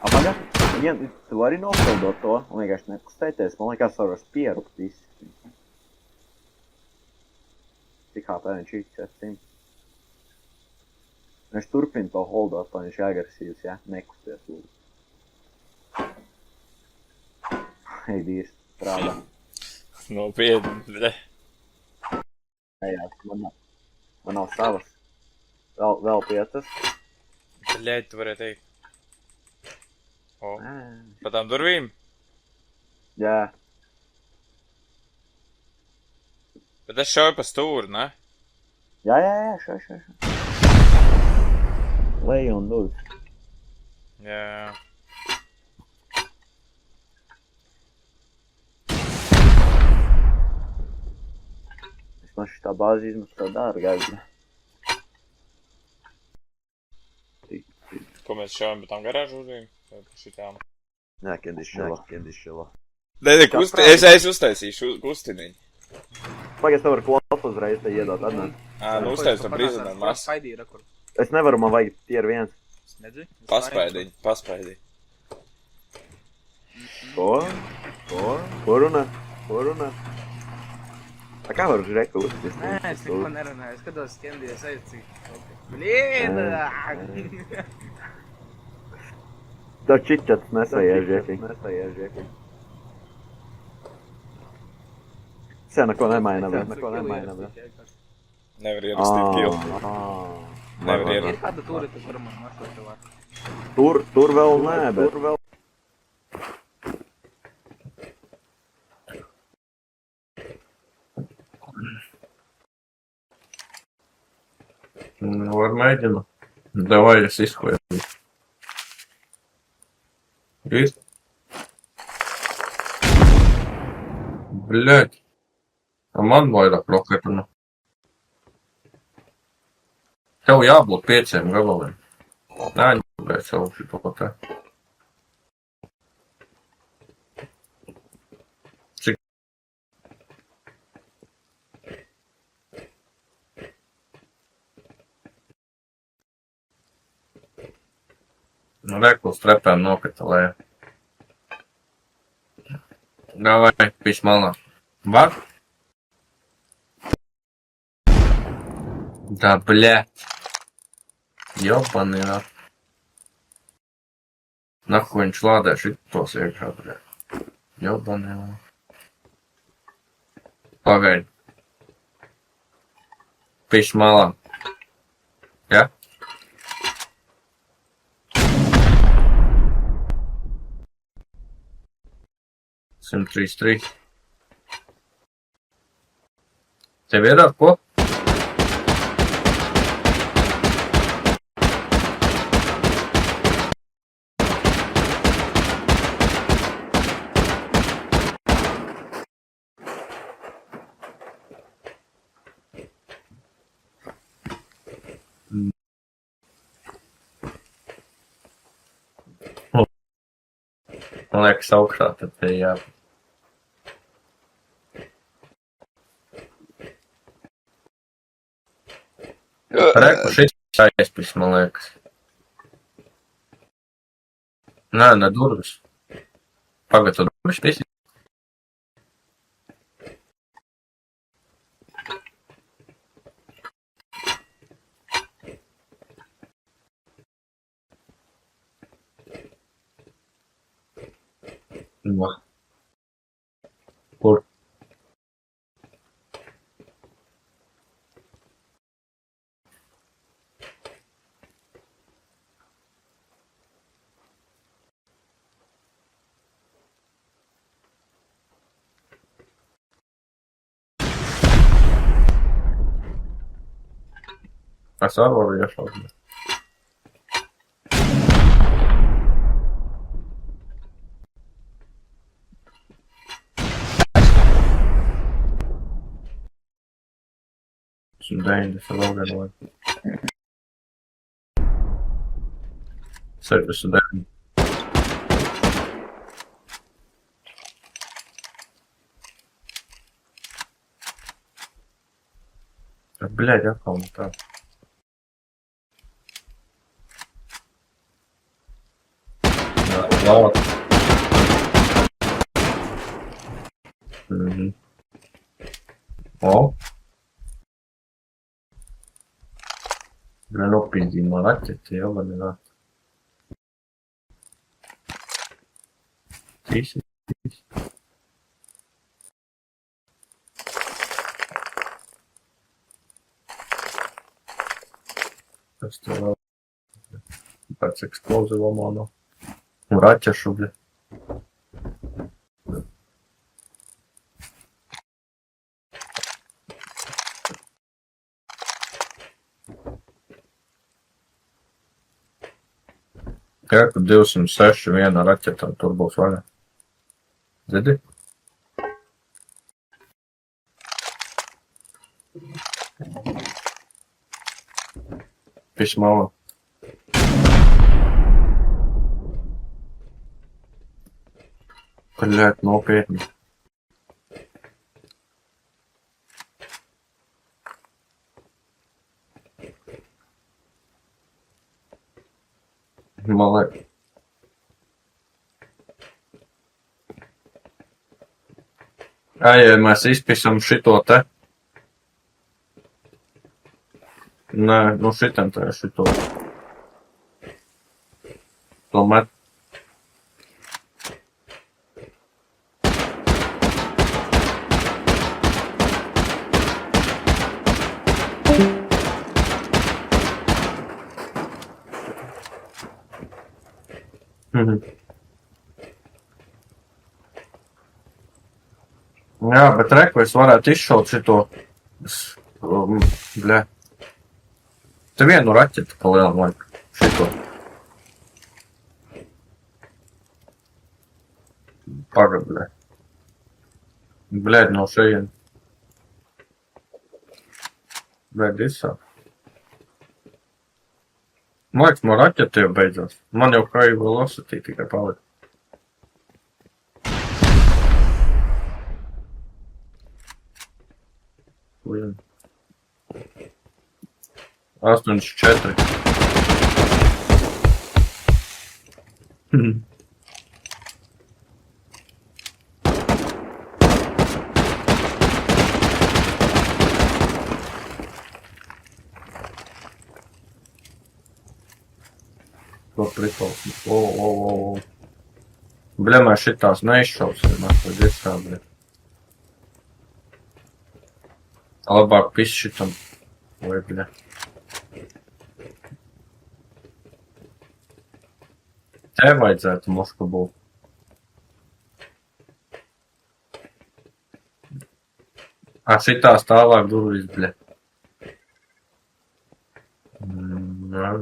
Apaļa, tu vari nofildot to un vienkārši nekustēties. Man liekas, varos pierukt visi. Cik HP viņš ir 400. Viņš turpina to holdot, lai viņš ir agresīvs, ja? Nekusties lūdzu. Ei, dīrs, strādā. Nopietni, bļē. Jā, man nav savas. Vēl 5. Bļēģi, tu varēji teikt. O, pa tām durvīm? Jā. Bet es šauju pa stūri, ne? Jā, šau. Leja un durvis. Jā. Man šitā bāze izmaksā dārgi. Ko mēs šaujam pa tām garāžu uzvīm? Vai pa šitām? Nē, Kendishela. Nē, es uztaisīšu kustiniņu. Pagaid, es nevaru klopu uzreiz te iedot, atnāk. Nu uztaisīt tam prizinēm mas. Es nevaru, man vajag tier 1. Paspaidī. Ko runā? A kā varu žreku uztaisīt? Nē, es neko nerunāju, es skatos Kendijas aizcīt. Blīdā! Tev čičats nesaies žekļi. Es neko nemainam. Nevar ierakstīt kill. Nevar Ir ierakstīt. kāda tūri, tas varam mašot tev. Tur vēl nē, bet... Var mēģinu. Davai, es izkoju. Viss? Bļaļ. A man vairāk roketu. Tev jābūt 5 gabaliem. Nē, ņemēt savu šito patē. Cik? Reku strepēm nokatalēja. Davai, pīs malā. Var? Да, блядь. Ёбаный. Нахуй viņš lādē šitos iekšā, blядь. Ёбаный. Pagaidi. Pīš malā. Ja? Simt 33. Tev ir ar ko? Man liekas, augšā tad te jā. Reku, šis aizpis, man liekas. Nē, ne durvis. Pagad, tu durvis pisi. No. Kur? Es arī varu iešaut. Some dangerous vēl vienlaik. Service down. Блядь, atkal ne tā. Labi. O. Bля, nopīdzīmā raķeti, jau var nerāt. Tīsi. Tas te vēl pēc eksploziva mono. Un raķešu, bļa. Jā, kur 206 viena raķeta, tur būs vaļā. Dzirdi? Письмо. Блядь, nopietni. Малек. Ai, mēs izpisam šito te. Nē, nu šitam te šito. To met. Jā, bet reku es varētu izšaut šito. Bļa. Te vienu raķetu palielam laiku. Šito. Pagad, bļa. Bļaļ, no šeien. Bļaļ, visā. Man liekas, man raķeta jau beidzās. Man jau kā jau velocity tikai palika. Vien. 84. To prikals. O. Bļa, mēs šitās neizšausim, mēs tad izsābļa. Labāk pis šitam. Vai, bļa. Te vajadzētu mošku būt. Šitās tālāk durvis, bļa. Jā.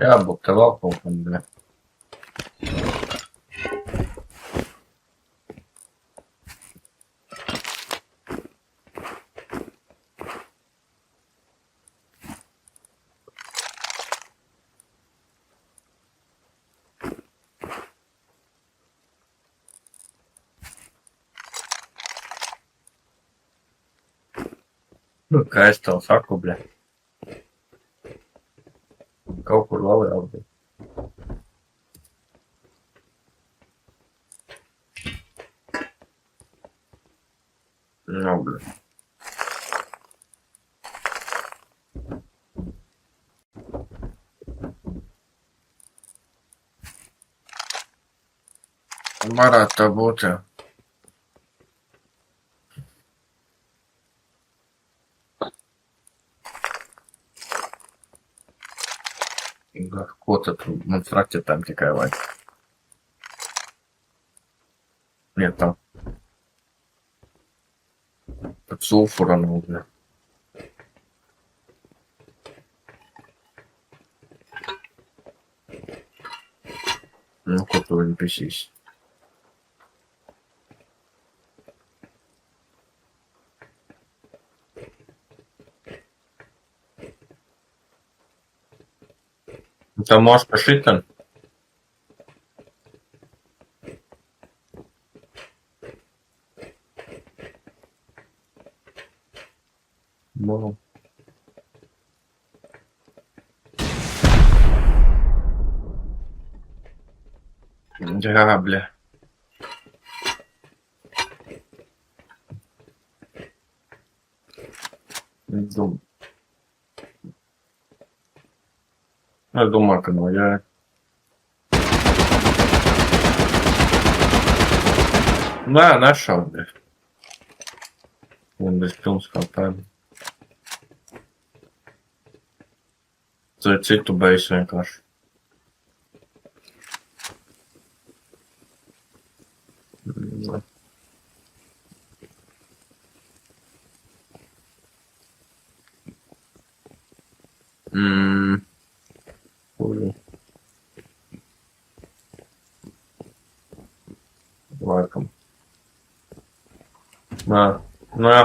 Jābūt te vēl kaut kam, bļa. Kā es tev saku, bļa. Kaut kur vēl jābūt. Nav, bļa. Varētu tā būt, jā. Ko tad mums raķetēm tikai vajag? Vietā. Pat sulfura nav, bļa. Nu, ko tu viņu pisīs? Tā можешь pa šitam. Wow. Jā, bļa. Es domāju, ka no jēga. Nē, nešaubi. Un bez pilns kā pēdi. Tas ir citu beigas vienkārši. Kuri? Laikam. Nē, nē.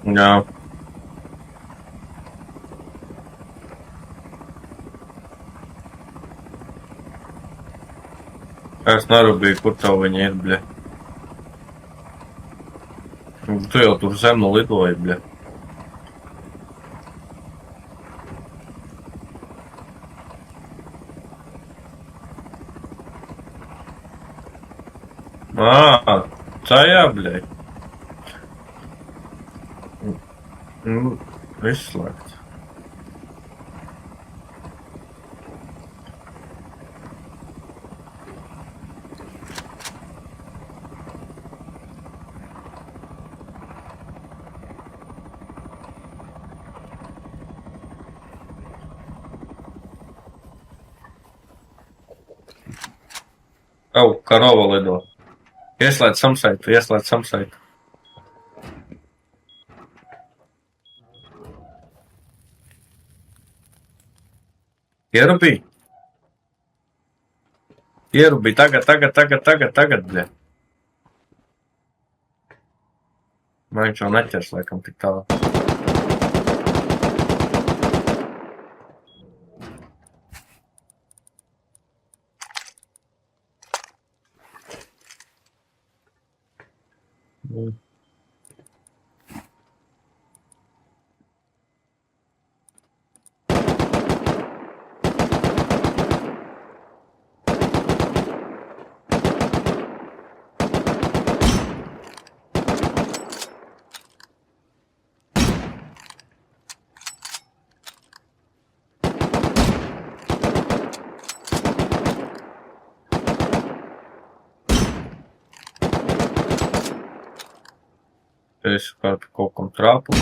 Jā. Es nerūpīju, kur tev viņi ir, bļa. Tu jau tur zem lidoji, bļa. Tajā, bļa. Viss slēgts. Karova lido. Ieslēdz samsaitu. Ierubī, tagad, bļa. Man viņš jau neķers, laikam, tik tālu. Es kaut kam trāpu.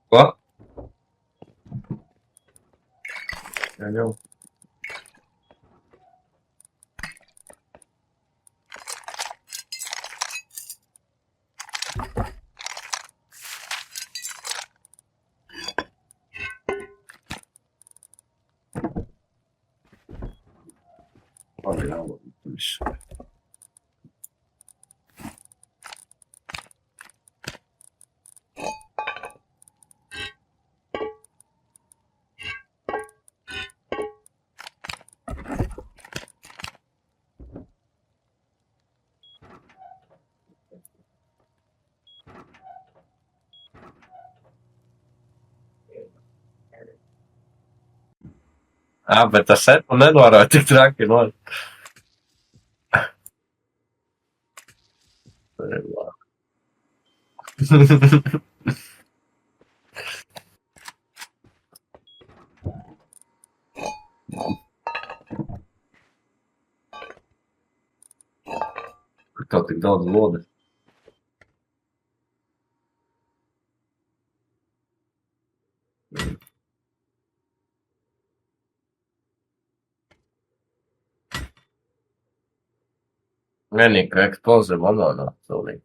Ko? Jā, jau. Bet tas setu nenorāja tik traki, no. Kā tik daudz lodes. Vienīgi eksplozija banānā cilvēki.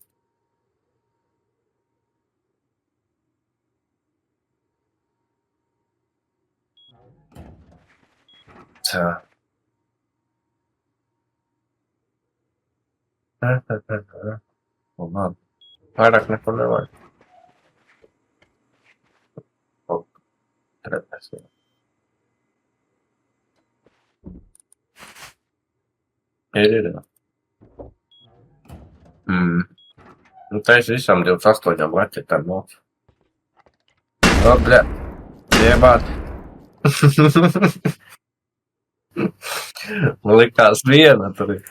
Tā. Un labi. Vairāk neko nevajag. Trepēs. Ir. Nu, teiks visam 28 raķetēm mūs. O, bļa. Diebāt. Man likās viena tur ir.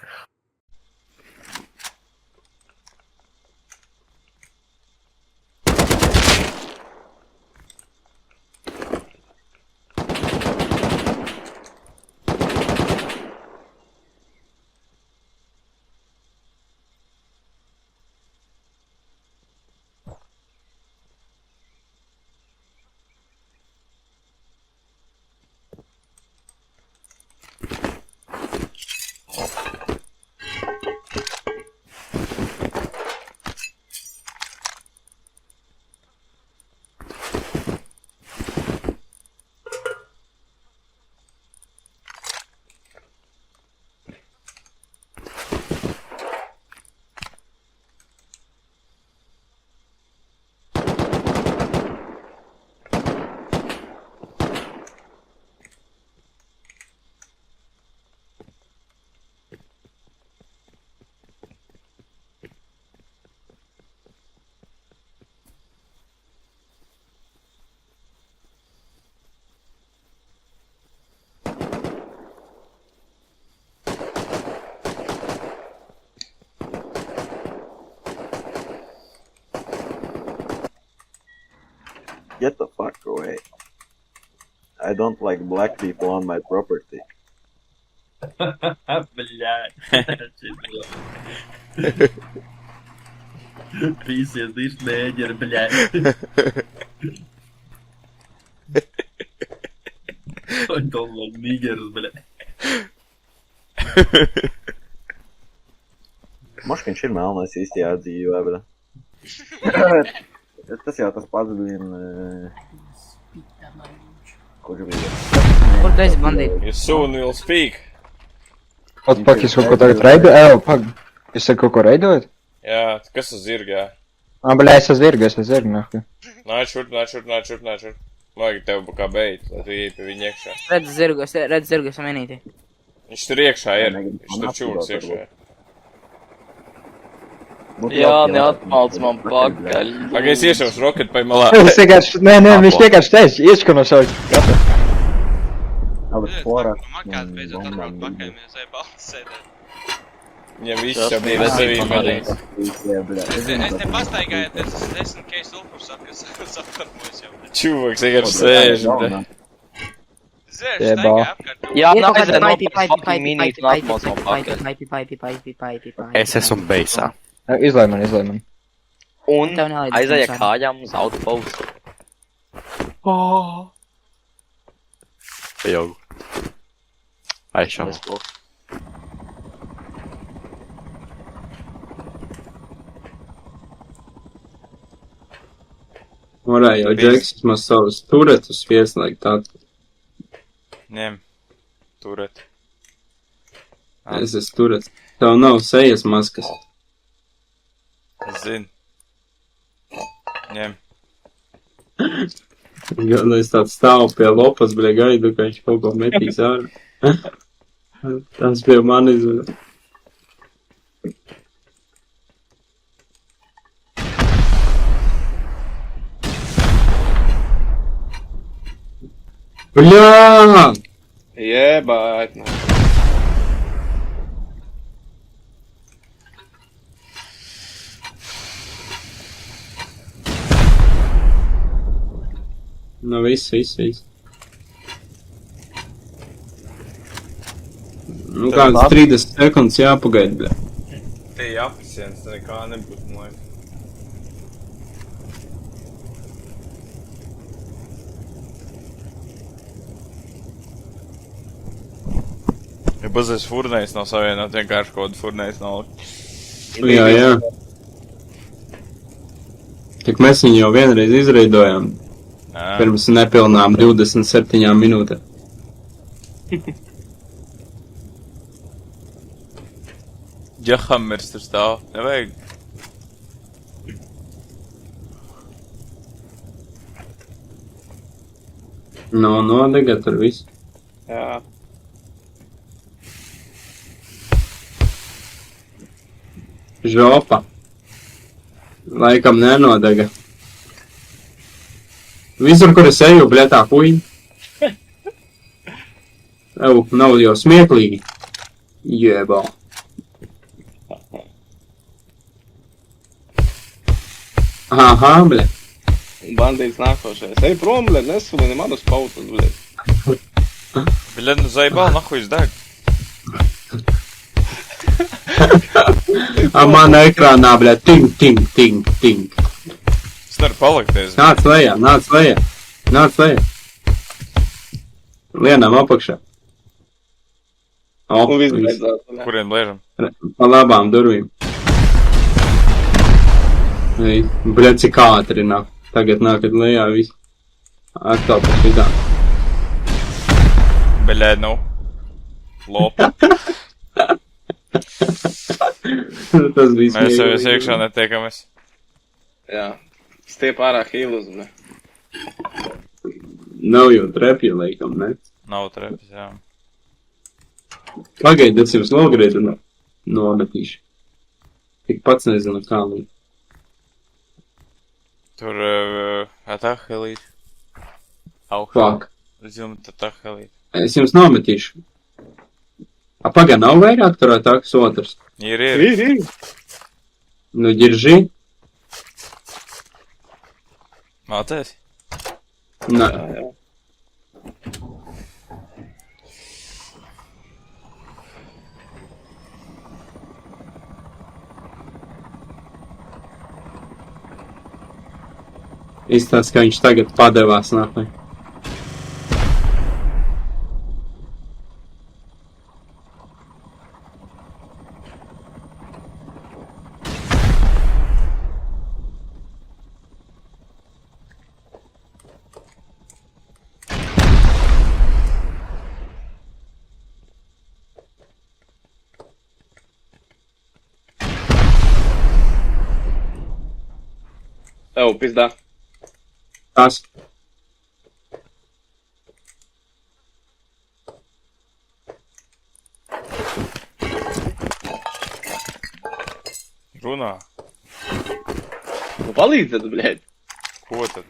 Get the fuck away. I don't like black people on my property. Блядь. Пиздец, ты ж негер, блядь. I don't like niggers, блядь. Moš, viņš ir melnais īstajā dzīvē, bet... Tas jau tas pats bija... Kur bija? Kur tu esi, bandīt? You soon will speak. Pak, jūs kaut ko tagad reidojat? Pak, jūs kaut ko reidojat? Jā, kas uz zirgā? Bļā, es uz zirgu, nahu. Nāc šurp. Vajag tev kā beit, lai tu ieeji pie viņa iekšā. Redz zirgu, esam vienīti. Viņš tur iekšā ir. Viņš tur čūras iekšā ir. Jā, neatmalc man pakaļ. Pagaid, es iešaušu roketu pa malā. Es vienkārši, nē, viņš vienkārši teica, iešku no savas. Bet porā. Makāt beidzot atbraukt pakaļ, mēs ej balsts sēdēt. Viņam viss jau bija sevī madīgs. Es te pastaigājot, es esmu Keis Ulfurs, kas apkarmojas jau. Čūvaks vienkārši sēž. Sēž, staigā apkārt. Jā, nav aiziet nopirkt fucking minīti un atmalc man pakaļ. Es esmu beisā. Izlai man. Un aizēja kājām uz outpost. Pieaugu. Aizšau. Varēja jau Džeks vismaz savus turetus pieslēgt tādu. Ņem. Turet. Es esmu turets. Tev nav sejas maskas. Es zinu. Ņem. Gan es tāds stāvu pie lopas, bļa, gaidu, ka viņš kaut ko metīs ārā. Tas bija man izvēle. Bļā! Jebāt. Nu, viss. Nu, kāds 30 sekundes jāpagaida, bļa. Te ir apsiens, te nekā nebūtu laika. Ja bazēs furnēs nav savienot, vienkārši kaut furnēs nav. Jā. Tik mēs viņu jau vienreiz izveidojām. Pirms nepilnām 27 minūtēm. Jahammers tur stāv, nevajag. Nodega tur viss. Jā. Žopa. Laikam nenodega. Visur, kur es eju, bļetā, huī. Nav jau smieklīgi. Jebā. Aha, bļe. Bandīts nākošais. Ej prom, bļet, nesvilini manus pautus, bļet. Bļet, nu zaibal, nahuj izdeg. Man ekrānā, bļet, ting. Es nevaru palikties. Nāc lejā. Lienām apakšā. O, viss. Kuriem lēžam? Pa labām durvīm. Bļet, cik ātri nāk. Tagad nākat lejā viss. Atkal pa šitā. Bļet, nu. Lopa. Tas bija Mēs jau iekšā netiekamies. Jā. Stiep ārā hīlus, ne? Nav jau trepja, laikam, ne? Nav trepjas, jā. Pagaid, es jums logrietu nometīšu. Tik pats nezinu, kā līdz. Tur, atahelīt. Fuck. Zilma atahelīt. Es jums nometīšu. Pagaid, nav vairāk tur atakas otrs? Ir. Nu, ģirži. Mācies? Nē. Izstāst, ka viņš tagad padevās nākai. Evo, pizdā. Kas? Runā. Nu, palīdz tad, bļēt. Ko tad?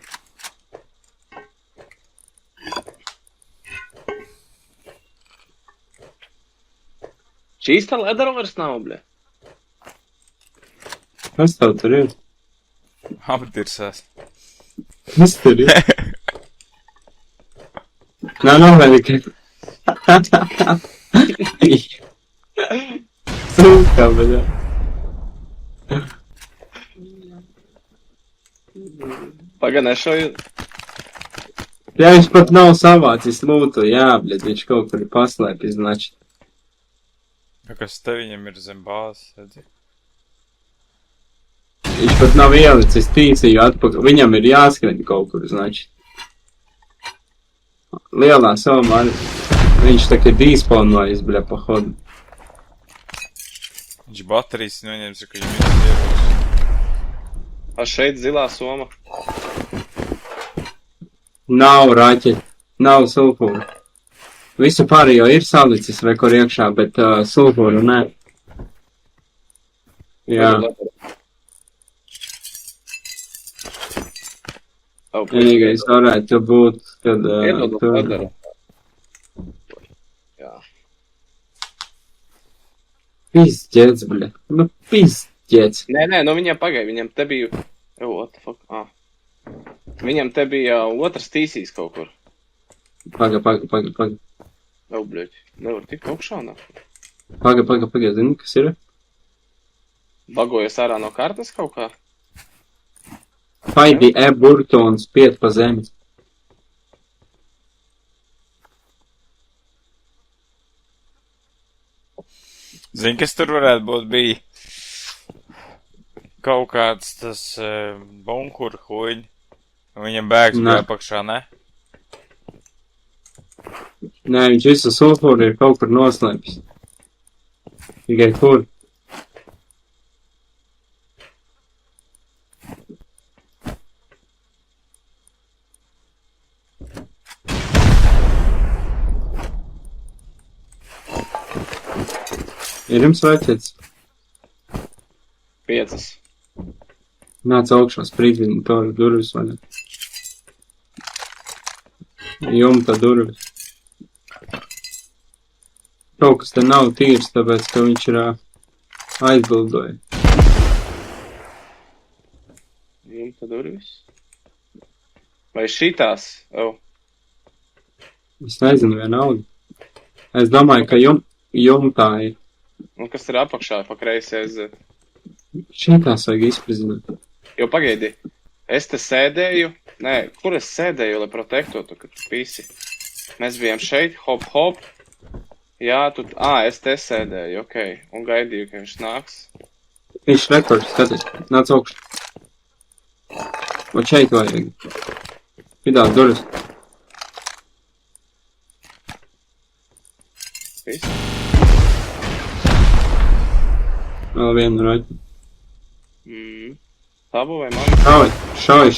Šīs tā ledara vairs nav, bļēt. Kas tev tur ir? Apdirsās. Kas tur ir? Nav velika. Sūkā, bļā. Paga, nešoju. Jā, viņš pat nav savācis lūtu, jā, bļēt, viņš kaut kur ir paslēpis, znači. Kas te viņam ir zem bāzes, redzi? Viņš pat nav ielicis tīciju atpakaļ. Viņam ir jāskrien kaut kur, znači. Lielā somā viņš tā kā dīspaunojas, bļa, pa hodu. Viņš baterijas noņems, ka viņam ir ieroči. A šeit zilā soma. Nav raķeļi, nav sulfūru. Visu pārējo ir salicis vai kur iekšā, bet sulfūru nē. Jā. Vienīgais varētu būt, kad tur... Jā. Pizdzēts, bļa. Nu, pizdzēts. Nē, nu viņam pagai, viņam te bija... What the fuck? Viņam te bija otrs tīsīs kaut kur. Paga. Jau, bļaļ, nevar tik augšā, nā. Paga, zini, kas ir? Bagojas ārā no kartes kaut kā? Paidi burtons piet pa zemi. Zini, kas tur varētu būt bija? Kaut kāds tas bunkura huiņ. Viņam bēgs Nē. bija apakšā, ne? Nē, viņš visu sulfūru ir kaut kur noslēpis. Tikai kur? Ir jums raķetes? 5. Nāc augšā sprīdini, to durvis vaļā. Jumta durvis. Kaut kas te nav tīrs, tāpēc, ka viņš ir aizbildoja. Jumta durvis. Vai šitās? Oh. Es nezinu vienalga. Es domāju, ka jumtā ir. Un kas ir apakšā pa kreisi aiziet? Šitās vajag izprizināt. Jo pagaidi, es te sēdēju. Nē, kur es sēdēju, lai protektotu, kad pisi? Mēs bijām šeit, hop, hop. Jā, tu... es te sēdēju, ok. Un gaidīju, ka viņš nāks. Viņš rekords, skaties. Nāc augšā. O šeit vajag. Pidā, durvis. Pisi. Vēl vienu raķi. Tabu vai man? Šauj.